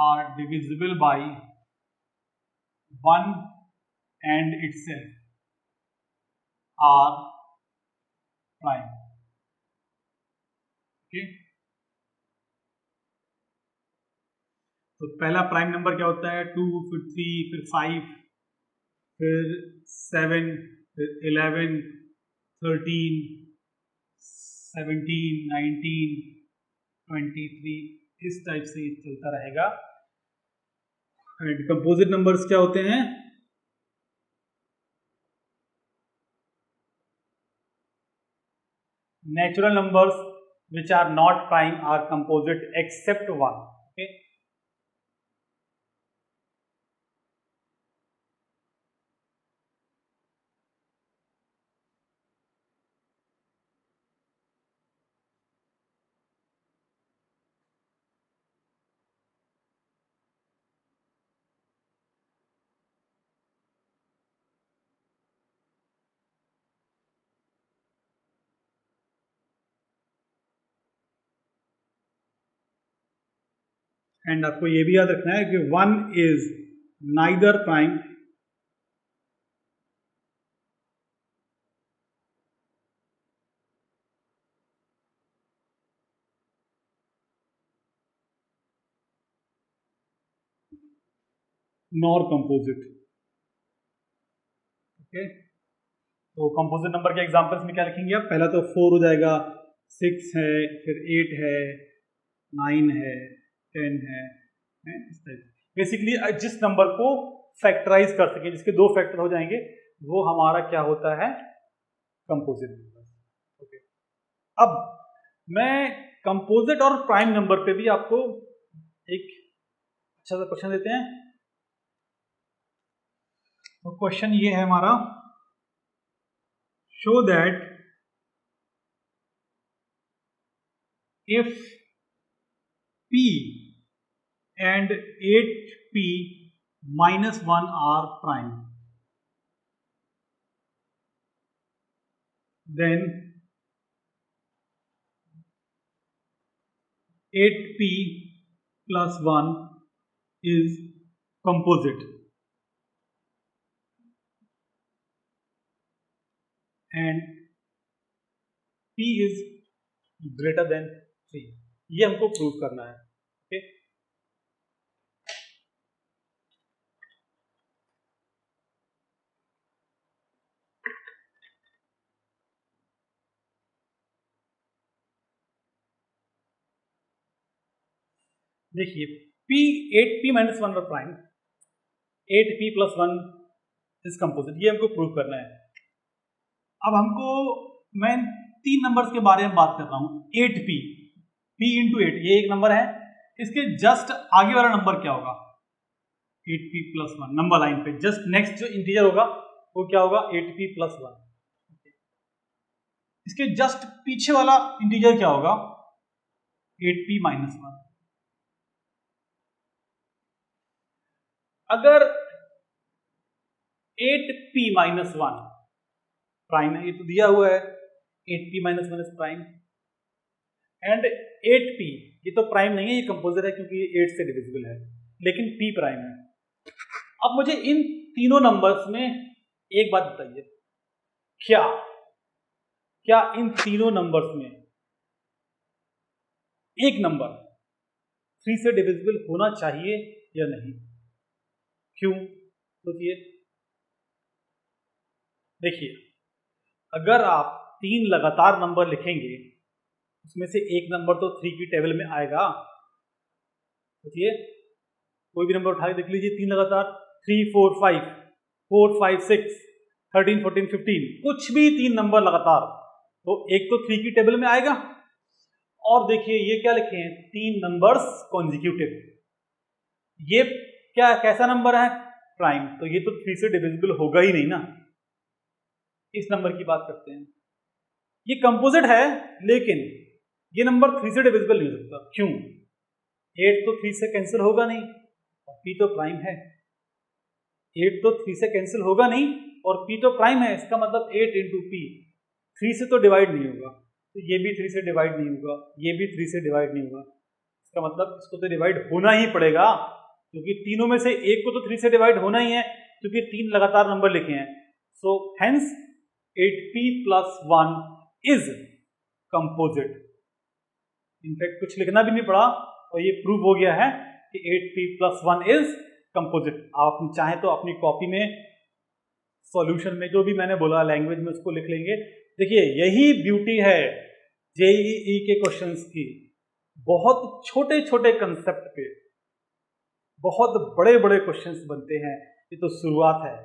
are divisible by 1 and itself are prime। Okay, तो पहला प्राइम नंबर क्या होता है, 2, फिर 3, फिर 5, फिर 7, फिर 11, 13, 17, 19, 23, इस टाइप से ये चलता रहेगा। एंड कंपोजिट नंबर्स क्या होते हैं, natural numbers which are not prime are composite except 1। Okay, and आपको ये भी याद रखना है कि 1 is neither prime nor composite. Okay, तो कंपोजिट नंबर के एग्जांपल्स में क्या लिखेंगे आप, पहला तो 4 हो जाएगा, 6 है, फिर 8 है, 9 है, 10 है, इस टाइप। बेसिकली जिस नंबर को फैक्टराइज कर सके, जिसके 2 फैक्टर हो जाएंगे, वो हमारा क्या होता है, कंपोजिट नंबर। ओके, अब मैं कंपोजिट और प्राइम नंबर पे भी आपको एक अच्छा सा क्वेश्चन देते हैं। तो क्वेश्चन ये है हमारा, show that if p and 8p minus 1 are prime, then 8p plus 1 is composite and p is greater than 3। ये हमको प्रूव करना है। ओके, देखिए, p 8p माइनस 1 और prime, 8p plus 1 is composite, ये हमको प्रूव करना है। अब हमको, मैं 3 नंबर्स के बारे में बात कर रहा हूं। 8p, p इंटू 8, ये एक नंबर है, इसके जस्ट आगे वाला नंबर क्या होगा, 8p प्लस 1। नंबर लाइन पे जस्ट नेक्स्ट जो इंटीजर होगा वो क्या होगा, 8p प्लस 1। इसके जस्ट पीछे वाला इंटीजर क्या होगा, 8p माइनस 1। अगर 8p माइनस 1 प्राइम है, ये तो दिया हुआ है 8p minus 1 is prime, and 8p ये तो प्राइम नहीं है, ये कंपोजिट है क्योंकि ये 8 से डिविजिबल है, लेकिन p प्राइम है। अब मुझे इन तीनों नंबर्स में एक बात बताइए, क्या इन तीनों नंबर्स में एक नंबर 3 से डिविजिबल होना चाहिए या नहीं? क्यों? सोचिए। देखिए, अगर आप 3 लगातार नंबर लिखेंगे उसमें से एक नंबर तो 3 की टेबल में आएगा। सोचिए, कोई भी नंबर उठा के देख लीजिए, 3 लगातार, 3 4 5 4 5 6 13 14 15, कुछ भी 3 नंबर लगातार, तो एक तो 3 की टेबल में आएगा। और देखिए ये क्या लिखे हैं, 3 नंबर्स कॉन्जिक्यूटिव, ये क्या कैसा नंबर है, प्राइम, तो ये तो 3 से डिविजिबल होगा ही नहीं ना। इस नंबर की बात करते हैं, ये कंपोजिट है लेकिन ये नंबर 3 से डिविजिबल नहीं हो सकता। क्यों? 8 तो 3 से कैंसिल होगा नहीं और p तो प्राइम है। 8 तो 3 से कैंसिल होगा नहीं और p तो प्राइम है, इसका मतलब 8 इंटू p 3 से तो डिवाइड नहीं होगा, तो ये भी 3 से डिवाइड नहीं होगा, ये भी 3 से डिवाइड नहीं होगा, इसका मतलब इसको तो डिवाइड होना ही पड़ेगा, क्योंकि तीनों में से एक को तो 3 से डिवाइड होना ही है, क्योंकि 3 लगातार नंबर लिखे हैं। So hence 8p plus 1 is composite. In fact कुछ लिखना भी नहीं पड़ा और ये प्रूव हो गया है कि 8p प्लस 1 इज कंपोजिट। आप चाहें तो अपनी कॉपी में सॉल्यूशन में जो भी मैंने बोला लैंग्वेज में उसको लिख लेंगे। देखिए यही ब्यूटी है जेईई के क्वेश्चंस की, बहुत छोटे छोटे कंसेप्ट पे बहुत बड़े बड़े क्वेश्चंस बनते हैं। ये तो शुरुआत है,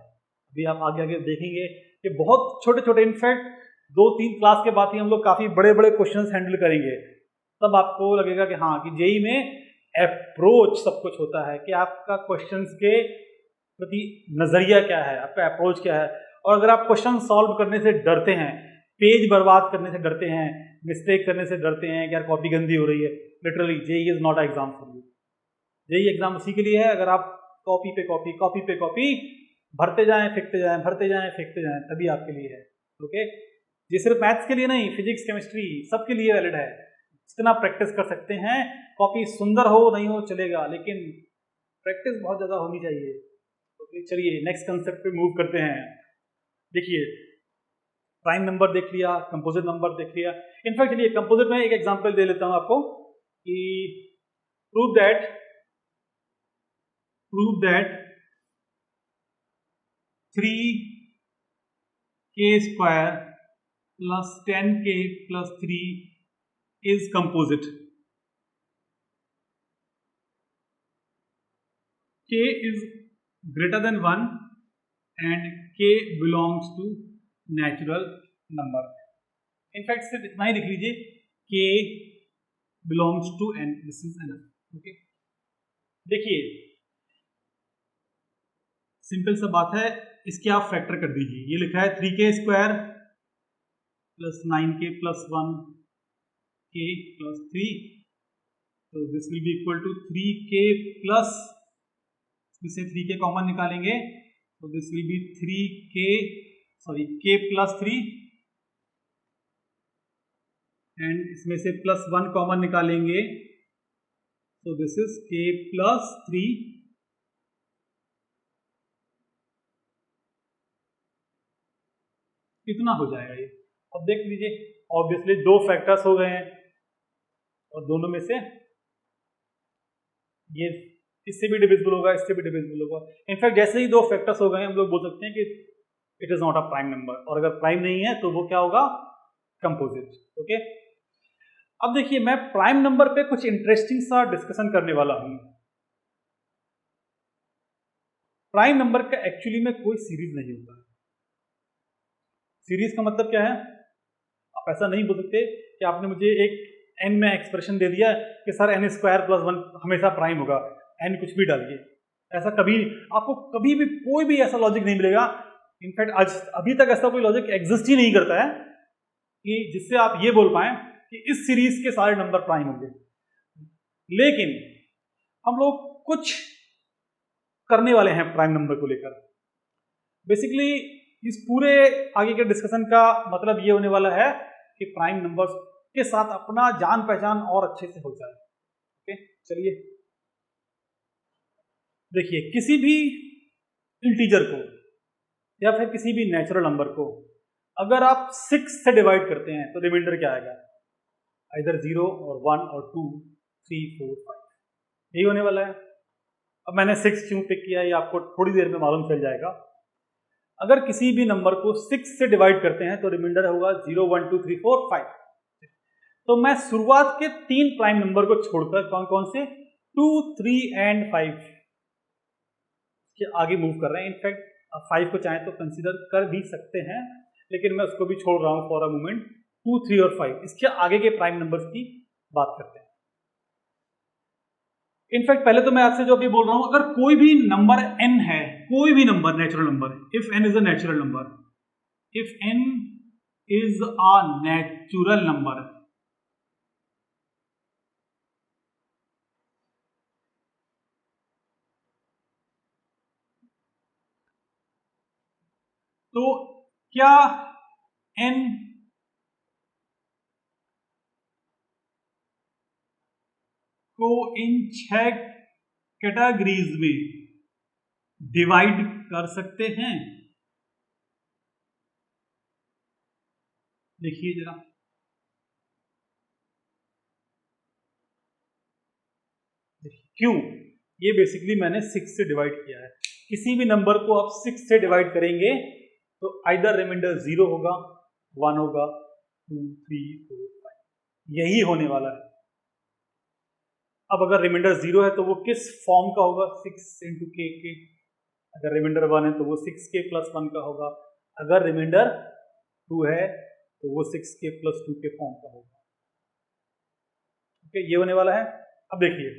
अभी आप आगे आगे देखेंगे कि बहुत छोटे छोटे, इनफैक्ट 2-3 क्लास के बाद ही हम लोग काफी बड़े बड़े क्वेश्चंस हैंडल करेंगे, तब आपको लगेगा कि हाँ कि जेईई में अप्रोच सब कुछ होता है, कि आपका क्वेश्चंस के प्रति नजरिया क्या है, आपका अप्रोच क्या है। और अगर आप क्वेश्चन सॉल्व करने से डरते हैं, पेज बर्बाद करने से डरते हैं, मिस्टेक करने से डरते हैं कि यार कॉपी गंदी हो रही है, literally JEE is not a exam for you. JEE exam उसी के लिए है, अगर आप कॉपी पे कॉपी भरते जाएं फेंकते जाएं, भरते जाएं फेंकते जाएं, तभी आपके लिए है। ओके, ये सिर्फ मैथ्स के लिए नहीं, फिजिक्स केमिस्ट्री सबके लिए वैलिड है। जितना प्रैक्टिस कर सकते हैं, कॉपी सुंदर हो नहीं हो चलेगा, लेकिन प्रैक्टिस बहुत ज़्यादा होनी चाहिए। ओके, चलिए नेक्स्ट कंसेप्ट पे मूव करते हैं। देखिए प्राइम नंबर देख लिया, कंपोजिट नंबर देख लिया। इनफैक्ट चलिए कंपोजिट में एक एग्जांपल दे लेता हूं आपको कि prove that 3k square plus 10k plus 3 is composite. k is greater than 1 and k belongs to natural number। In fact सिर्फ इतना ही लिख लीजिए, k belongs to n, this is enough। Okay, देखिए सिंपल सा बात है, इसके आप फैक्टर कर दीजिए। ये लिखा है 3k square plus 9k plus 1k plus 3, तो this will be equal to 3k plus, इसमें से 3k कॉमन निकालेंगे तो this will be k plus 3, and इसमें से प्लस 1 कॉमन निकालेंगे तो दिस इज k प्लस 3। कितना हो जाएगा ये? अब देख लीजिए, ऑब्वियसली 2 फैक्टर्स हो गए हैं और दोनों में से ये इससे भी डिविजिबल होगा, इससे भी डिविजिबल होगा। इनफैक्ट जैसे ही 2 फैक्टर्स हो गए हम लोग बोल सकते हैं कि it is not a prime number, और अगर प्राइम नहीं है तो वो क्या होगा, कंपोजिट। ओके, अब देखिए मैं प्राइम नंबर पे कुछ इंटरेस्टिंग सा डिस्कशन करने वाला हूं। प्राइम नंबर का एक्चुअली में कोई सीरीज नहीं होता। सीरीज का मतलब क्या है, आप ऐसा नहीं बोल सकते कि आपने मुझे एक n में एक्सप्रेशन दे दिया कि सर n स्क्वायर प्लस 1 हमेशा प्राइम होगा, n कुछ भी डालिए। ऐसा कभी आपको कभी भी कोई भी ऐसा लॉजिक नहीं मिलेगा। इनफैक्ट आज अभी तक ऐसा कोई लॉजिक एग्जिस्ट ही नहीं करता है कि जिससे आप ये बोल पाए कि इस सीरीज के सारे नंबर प्राइम होंगे। लेकिन हम लोग कुछ करने वाले हैं प्राइम नंबर को लेकर। बेसिकली इस पूरे आगे के डिस्कशन का मतलब ये होने वाला है कि प्राइम नंबर्स के साथ अपना जान पहचान और अच्छे से हो जाए। ओके, चलिए देखिए, किसी भी इंटीजर को या फिर किसी भी नेचुरल नंबर को अगर आप 6 से डिवाइड करते हैं तो रिमाइंडर क्या आएगा? इधर 0 और 1 और 2 3 4 5, यही होने वाला है। अब मैंने 6 क्यों पिक किया ये आपको थोड़ी देर में मालूम चल जाएगा। अगर किसी भी नंबर को 6 से डिवाइड करते हैं तो रिमाइंडर होगा 0 1 2 3 4 5। तो मैं शुरुआत के 3 प्राइम नंबर को छोड़कर कौन कौन से 2 3 एंड 5 के आगे मूव कर रहे हैं। इनफैक्ट 5 को चाहे तो कंसीडर कर भी सकते हैं, लेकिन मैं उसको भी छोड़ रहा हूं फॉर अ मोमेंट। 2 3 और 5 इसके आगे के प्राइम नंबर्स की बात करते हैं। इनफैक्ट पहले तो मैं आपसे जो अभी बोल रहा हूं, अगर कोई भी नंबर n है, कोई भी number natural number, if n is a natural number, if n is a natural number, तो क्या n को इन 6 कैटेगरीज में डिवाइड कर सकते हैं? देखिए जरा, क्यों? ये बेसिकली मैंने 6 से डिवाइड किया है। किसी भी नंबर को आप 6 से डिवाइड करेंगे तो आइदर रिमाइंडर 0 होगा, 1 होगा, 2 3 4 5, यही होने वाला है। अब अगर रिमाइंडर 0 है तो वो किस फॉर्म का होगा? 6 इंटू के। अगर रिमाइंडर 1 है तो वो 6k प्लस 1 का होगा। अगर रिमाइंडर 2 है तो वो 6k प्लस 2 के फॉर्म का होगा। ओके, ये होने वाला है। अब देखिए,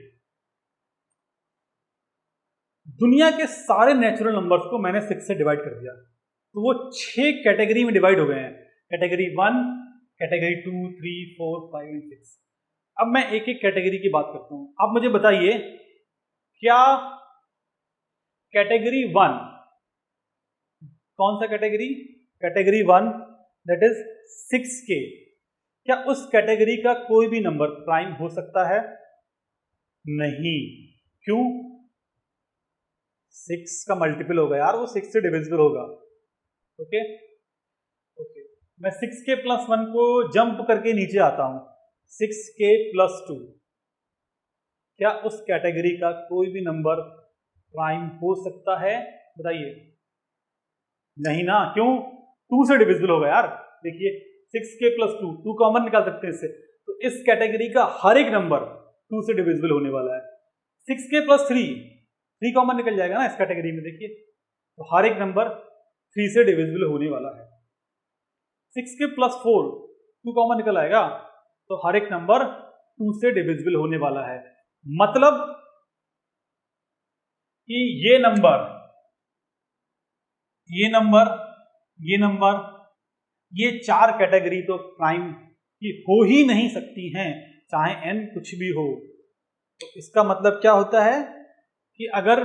दुनिया के सारे नेचुरल नंबर्स को मैंने 6 से डिवाइड कर दिया तो वो 6 कैटेगरी में डिवाइड हो गए हैं। Category 1, category 2, 3, 4, 5 and 6। अब मैं एक एक कैटेगरी की बात करता हूं। आप मुझे बताइए, क्या कैटेगरी 1, कौन सा category? Category 1 that is 6k, क्या उस कैटेगरी का कोई भी नंबर प्राइम हो सकता है? नहीं। क्यों? 6 का मल्टीपल होगा यार, वो 6 से डिविजिबल होगा। ओके, मैं 6k प्लस 1 को जंप करके नीचे आता हूं, 6k प्लस 2, क्या उस कैटेगरी का कोई भी नंबर प्राइम हो सकता है? बताइए। नहीं ना। क्यों? 2 से डिविजिबल होगा यार। देखिए, 6k प्लस 2 कॉमन निकाल सकते हैं इससे, तो इस कैटेगरी का हर एक नंबर 2 से डिविजिबल होने वाला है। 6k प्लस 3 कॉमन निकल जाएगा ना इस कैटेगरी में। देखिए, तो हर एक नंबर 3 से डिविजिबल होने वाला है। 6k प्लस 4 2 कॉमन निकल आएगा, तो हर एक नंबर 2 से डिविजिबल होने वाला है। मतलब कि ये नंबर, ये नंबर, ये नंबर, ये 4 कैटेगरी तो प्राइम की हो ही नहीं सकती हैं, चाहे n कुछ भी हो। तो इसका मतलब क्या होता है कि अगर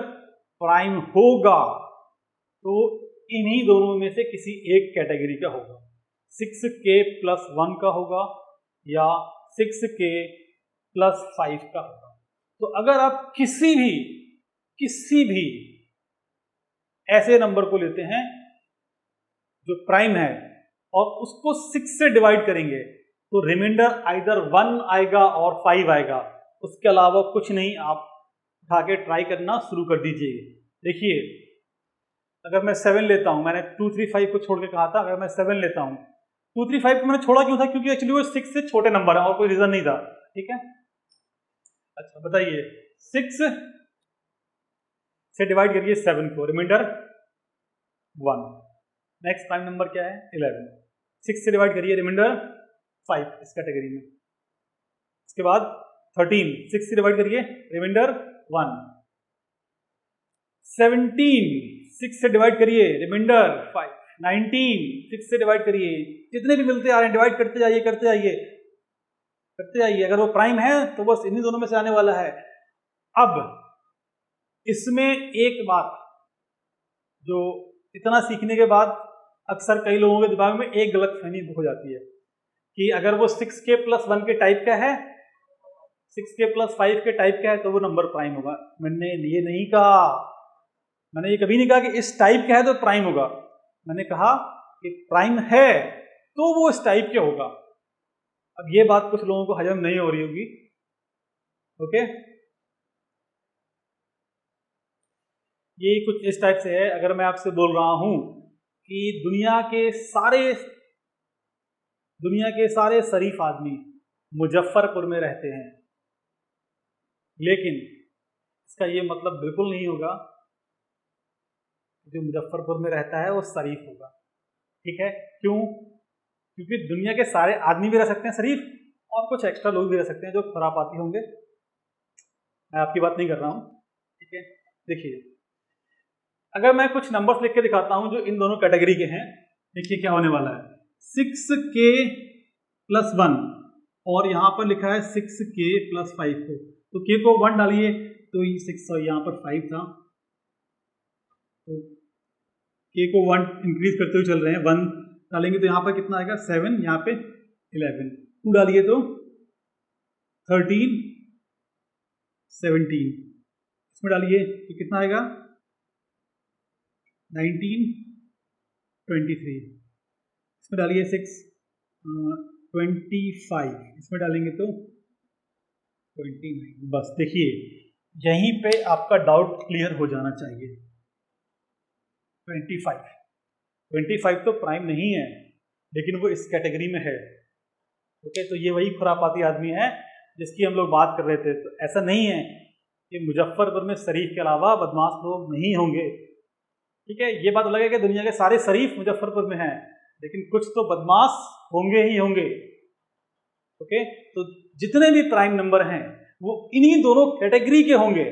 प्राइम होगा तो इन्हीं दोनों में से किसी एक कैटेगरी का होगा। 6k प्लस 1 का होगा या 6k प्लस 5 का होगा। तो अगर आप किसी भी ऐसे नंबर को लेते हैं जो प्राइम है और उसको 6 से डिवाइड करेंगे तो रिमाइंडर आइदर 1 आएगा और 5 आएगा, उसके अलावा कुछ नहीं। आप उठा के ट्राई करना शुरू कर दीजिए। देखिए, अगर मैं 7 लेता हूं, मैंने 2 3 5 को छोड़ के कहा था, अगर मैं 7 लेता हूं, 2 3 5 को मैंने छोड़ा क्यों था? क्योंकि एक्चुअली वो 6 से छोटे नंबर है और कोई रीजन नहीं था। ठीक है, अच्छा बताइए, 6 से डिवाइड करिए 7 को, रिमाइंडर 1। नेक्स्ट प्राइम नंबर क्या है? 11। 6 से डिवाइड करिए, रिमाइंडर 5 इस कैटेगरी में। इसके बाद 13, 6 से डिवाइड करिए, रिमाइंडर 1। 17, 6 से डिवाइड करिए, रिमाइंडर 5। 19 6 से डिवाइड करिए, जितने भी मिलते आ रहे हैं डिवाइड करते जाइए करते जाइए करते जाइए। अगर वो प्राइम है तो बस इन्हीं दोनों में से आने वाला है। अब इसमें एक बात जो इतना सीखने के बाद अक्सर कई लोगों के दिमाग में एक गलतफहमी हो जाती है कि अगर वो 6k+1 के टाइप का है, 6k+5 के टाइप का है तो वो नंबर प्राइम होगा। मैंने ये नहीं कहा, मैंने ये कभी नहीं कहा कि इस टाइप का है तो प्राइम होगा। मैंने कहा कि प्राइम है तो वो इस टाइप का होगा। अब ये बात कुछ लोगों को हजम नहीं हो रही होगी। ओके, ये कुछ इस टाइप से है। अगर मैं आपसे बोल रहा हूं कि दुनिया के सारे शरीफ आदमी मुजफ्फरपुर में रहते हैं, लेकिन इसका ये मतलब बिल्कुल नहीं होगा जो मुजफ्फरपुर में रहता है वो शरीफ होगा। ठीक है, क्यों? क्योंकि दुनिया के सारे आदमी भी रह सकते हैं शरीफ, और कुछ एक्स्ट्रा लोग भी रह सकते हैं जो खुरापाती होंगे। मैं आपकी बात नहीं कर रहा हूं। ठीक है, देखिए, अगर मैं कुछ नंबर्स लिख के दिखाता हूं जो इन दोनों कैटेगरी के हैं, देखिए क्या होने वाला है। 6k+1 और यहां पर लिखा है 6k+5 को, तो k को 1 डालिए तो 6 यहां पर 5 था, तो k को 1 इंक्रीज करते हुए चल रहे हैं। 1 डालेंगे तो यहां पर कितना आएगा 7, यहां पे 11, 2 डालिए तो 13, 17, इसमें डालिए तो कितना आएगा 19, 23, इसमें डालिए 6, 25, इसमें डालेंगे तो 29। बस देखिए, यहीं पे आपका डाउट क्लियर हो जाना चाहिए। 25 तो प्राइम नहीं है, लेकिन वो इस कैटेगरी में है। ओके, तो ये वही खुरापाती आदमी है जिसकी हम लोग बात कर रहे थे। तो ऐसा नहीं है कि मुजफ्फरपुर में शरीफ के अलावा बदमाश लोग नहीं होंगे। ठीक है, ये बात अलग है कि दुनिया के सारे शरीफ मुजफ्फरपुर में हैं, लेकिन कुछ तो बदमाश होंगे ही होंगे। ओके, तो जितने भी प्राइम नंबर हैं वो इन्हीं दोनों कैटेगरी के होंगे,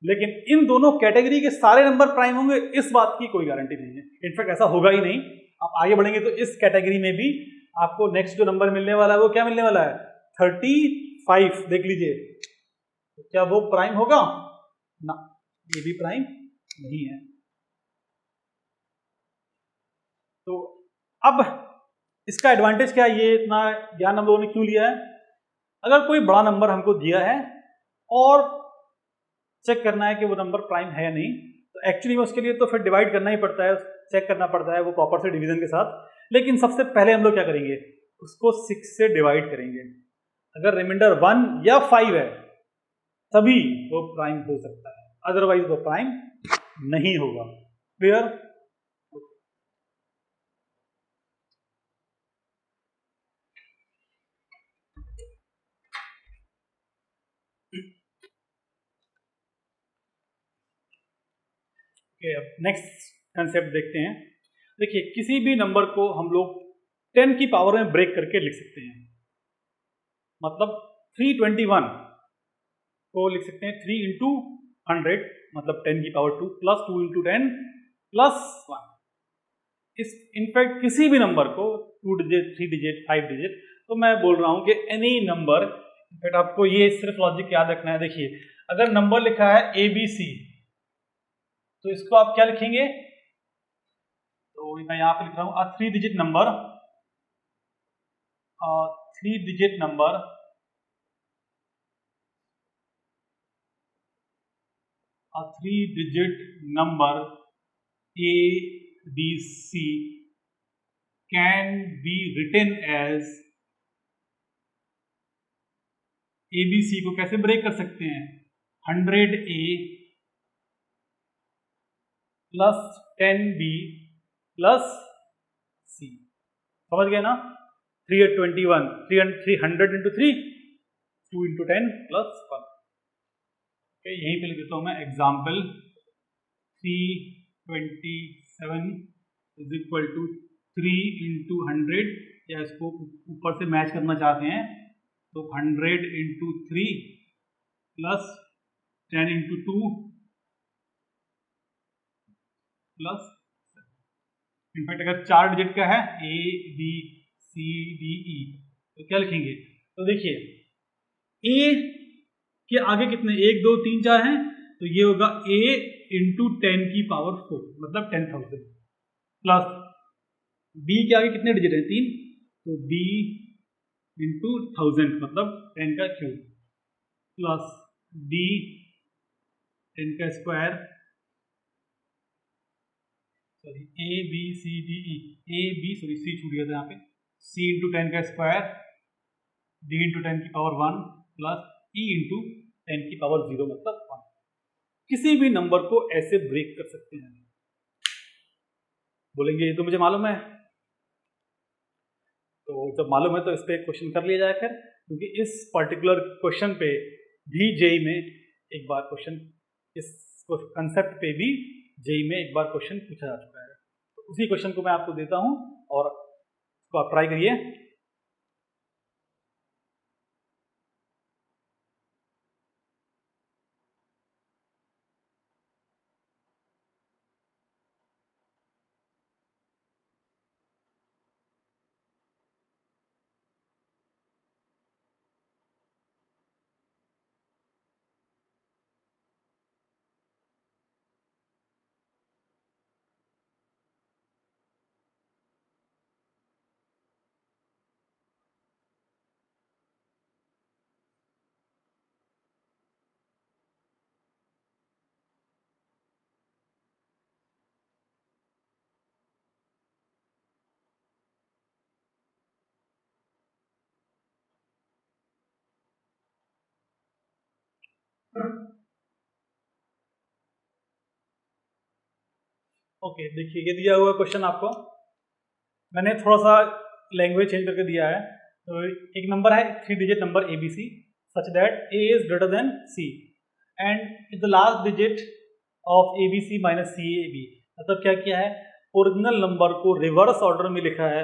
लेकिन इन दोनों कैटेगरी के सारे नंबर प्राइम होंगे इस बात की कोई गारंटी नहीं है। इनफैक्ट ऐसा होगा ही नहीं। आप आगे बढ़ेंगे तो इस कैटेगरी में भी आपको नेक्स्ट जो नंबर मिलने वाला है वो क्या मिलने वाला है 35। देख लीजिए, तो क्या वो प्राइम होगा ना, ये भी प्राइम नहीं है। तो अब इसका एडवांटेज क्या है, ये इतना ज्ञान हम लोगों ने क्यों लिया है? अगर कोई बड़ा नंबर हमको दिया है और चेक करना है कि वो नंबर प्राइम है या नहीं, तो एक्चुअली में उसके लिए तो फिर डिवाइड करना ही पड़ता है, चेक करना पड़ता है वो प्रॉपर से डिवीजन के साथ। लेकिन सबसे पहले हम लोग क्या करेंगे, उसको 6 से डिवाइड करेंगे। अगर रिमाइंडर 1 या 5 है तभी वो प्राइम हो सकता है, अदरवाइज वो प्राइम नहीं होगा। क्लियर? अब नेक्स्ट कंसेप्ट देखते हैं। देखिए, किसी भी नंबर को हम लोग 10 की पावर में ब्रेक करके लिख सकते हैं। मतलब 321 को लिख सकते हैं 3 × 100, मतलब 10 की पावर 2 प्लस 2 × 10 प्लस 1। इस इनफैक्ट किसी भी नंबर को 2 डिजिट, 3 डिजिट, 5 डिजिट, तो मैं बोल रहा हूं कि एनी नंबर, इनफैक्ट आपको ये सिर्फ लॉजिक याद रखना है। देखिए, अगर नंबर लिखा है ABC, तो इसको आप क्या लिखेंगे? तो मैं यहां पे लिख रहा हूं 3 digit number, 3 digit number ABC can be written as, ABC को कैसे ब्रेक कर सकते हैं? 100A plus 10B plus C। समझ गए ना? 3 × 21, 300 × 3, 2 × 10 प्लस 1। यहीं पे लिख देता हूं मैं एग्जाम्पल 327 इज इक्वल टू 3 × 100, या इसको ऊपर से मैच करना चाहते हैं तो 100 × 3 प्लस 10 × 2 प्लस 7। इनफैक्ट अगर 4 डिजिट का है ABCDE तो क्या लिखेंगे? तो देखिए A के आगे कितने 1 2 3 4 हैं, तो ये होगा A इंटू 10 की पावर 4 मतलब 10,000 प्लस B के आगे कितने डिजिट हैं 3, तो B इंटू 1000 मतलब 10 का क्यूब प्लस D 10 का स्क्वायर, सॉरी ABCDE C छूट गया था यहाँ पे, C इंटू 10 का स्क्वायर D इंटू 10 की पावर 1 प्लस E इंटू 10 की पावर 0 मतलब 1। किसी भी नंबर को ऐसे ब्रेक कर सकते हैं। बोलेंगे ये तो मुझे मालूम है, तो जब मालूम है तो इस पे क्वेश्चन कर लिया जाए फिर, क्योंकि इस पर्टिकुलर क्वेश्चन पे भी जेई में एक बार क्वेश्चन, इस कंसेप्ट पे भी जेई में एक बार क्वेश्चन पूछा जा चुका है। तो उसी क्वेश्चन को मैं आपको देता हूं और इसको आप ट्राई करिए। ओके देखिए ये दिया हुआ क्वेश्चन आपको मैंने थोड़ा सा लैंग्वेज चेंज करके दिया है। तो एक नंबर है 3 digit number ABC such that A is greater than C and the last digit of ABC minus CAB। मतलब क्या किया है, ओरिजिनल नंबर को रिवर्स ऑर्डर में लिखा है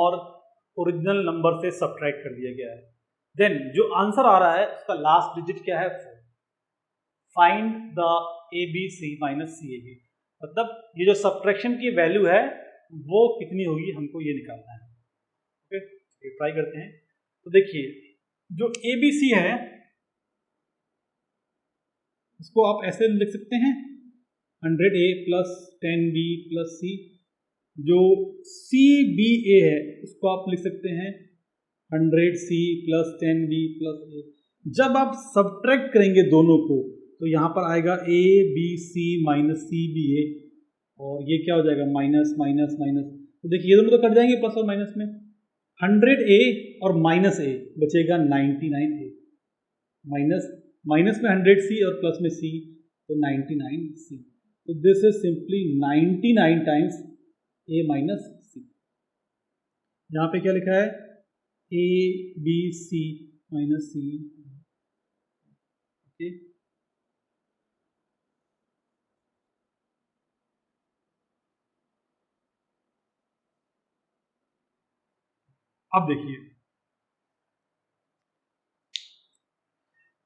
और ओरिजिनल नंबर से सब्ट्रैक्ट कर दिया गया है। देन जो आंसर आ रहा है उसका लास्ट डिजिट क्या है, 4। Find the ABC minus CAB। मतलब ये जो सब्ट्रैक्शन की वैल्यू है वो कितनी होगी हमको ये निकालना है। ओके ये ट्राई करते हैं। तो देखिए जो ABC है इसको आप ऐसे लिख सकते हैं 100A plus 10B plus C। जो CBA है उसको आप लिख सकते हैं 100C plus 10B plus A। जब आप सब्ट्रैक्ट करेंगे दोनों को तो यहाँ पर आएगा ABC माइनस CBA और ये क्या हो जाएगा माइनस माइनस माइनस। तो देखिए ये दोनों तो कट जाएंगे प्लस और माइनस में, 100A और माइनस A बचेगा 99A, माइनस माइनस में 100C और प्लस में C तो 99C। तो this is simply 99 times A minus C। यहाँ पे क्या लिखा है ABC माइनस C। ओके अब देखिए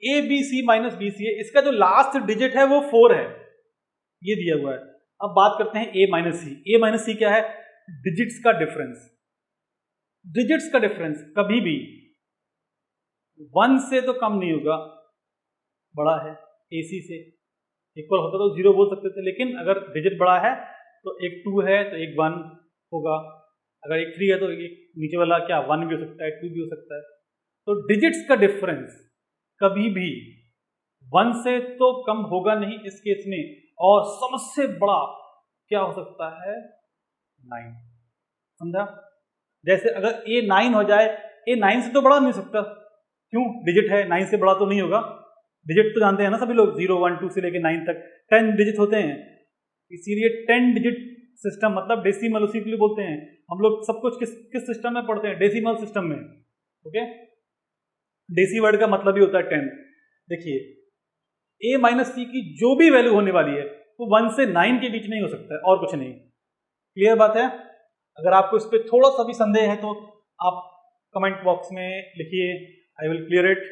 ABC माइनस BCA, इसका जो लास्ट डिजिट है वो 4 है, ये दिया हुआ है। अब बात करते हैं A minus C। A minus C क्या है, डिजिट्स का डिफरेंस। डिजिट्स का डिफरेंस कभी भी 1 से तो कम नहीं होगा, बड़ा है AC से, इक्वल होता तो 0 बोल सकते थे, लेकिन अगर डिजिट बड़ा है तो एक 2 है तो एक 1 होगा, अगर एक 3 है तो एक नीचे वाला क्या 1 भी हो सकता है 2 भी हो सकता है। तो डिजिट्स का डिफरेंस कभी भी 1 से तो कम होगा नहीं इस केस में, और सबसे बड़ा क्या हो सकता है 9। समझा? जैसे अगर A 9 हो जाए, A 9 से तो बड़ा नहीं हो सकता, क्यों, डिजिट है, 9 से बड़ा तो नहीं होगा। डिजिट तो जानते हैं ना सभी लोग, 0 1 2 से लेके 9 तक 10 डिजिट होते हैं, इसीलिए 10 डिजिट सिस्टम मतलब डेसिमल उसी के लिए बोलते हैं। हम लोग सब कुछ किस सिस्टम में पढ़ते हैं, डेसिमल सिस्टम में। ओके डेसी वर्ड का मतलब ही होता है 10। देखिए A माइनस C की जो भी वैल्यू होने वाली है वो 1 से 9 के बीच में ही हो सकता है और कुछ नहीं। क्लियर बात है? अगर आपको इस पर थोड़ा सा भी संदेह है तो आप कमेंट बॉक्स में लिखिए, आई विल क्लियर इट।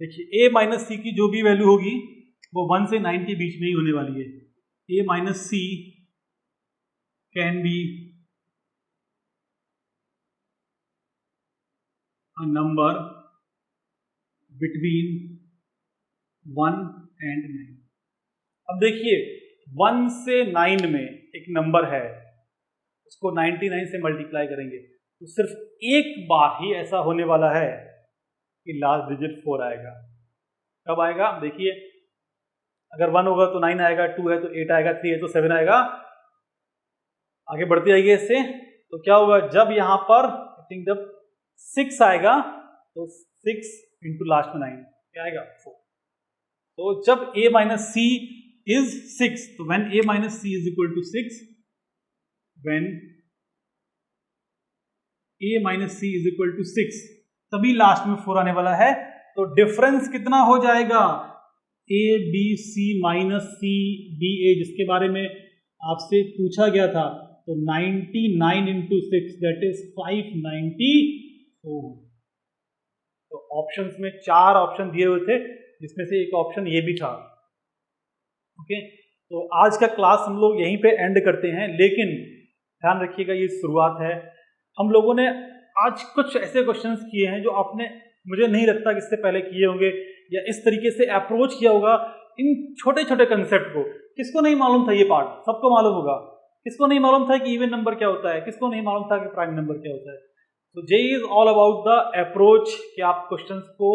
देखिए A माइनस C की जो भी वैल्यू होगी वो 1 से 9 के बीच में ही होने वाली है। A minus C can be a number between 1 and 9। अब देखिए 1 से 9 में एक नंबर है, उसको 99 से मल्टीप्लाई करेंगे तो सिर्फ एक बार ही ऐसा होने वाला है कि लास्ट डिजिट 4 आएगा। कब आएगा देखिए, अगर 1 होगा तो 9 आएगा, 2 है तो 8 आएगा, 3 है तो 7 आएगा, आगे बढ़ते जाइए इससे। तो क्या होगा जब यहाँ पर आई थिंक जब 6 आएगा तो 6 इंटू लास्ट में 9 क्या आएगा 4। तो जब a माइनस सी इज 6, तो when a minus C is equal to 6, when a minus C is equal to 6, तभी लास्ट में 4 आने वाला है। तो डिफरेंस कितना हो जाएगा, a b c minus C d a, जिसके बारे में आपसे पूछा गया था। तो 99 इंटू 6 दैट इज 594। तो ऑप्शंस में 4 ऑप्शन दिए हुए थे, जिसमें से एक ऑप्शन ये भी था। ओके, तो आज का क्लास हम लोग यहीं पे एंड करते हैं, लेकिन ध्यान रखिएगा ये शुरुआत है। हम लोगों ने आज कुछ ऐसे क्वेश्चंस किए हैं जो आपने, मुझे नहीं लगता कि इससे पहले किए होंगे या इस तरीके से अप्रोच किया होगा इन छोटे छोटे कंसेप्ट को। किसको नहीं मालूम था ये पार्ट, सबको मालूम होगा। किसको नहीं मालूम था कि इवन नंबर क्या होता है, किसको नहीं मालूम था कि प्राइम नंबर क्या होता है। तो JEE is all about the approach कि आप क्वेश्चंस को,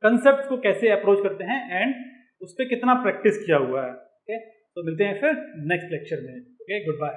कंसेप्ट को कैसे अप्रोच करते हैं एंड उस पर कितना प्रैक्टिस किया हुआ है। ओके, तो मिलते हैं फिर नेक्स्ट लेक्चर में। Okay, good bye.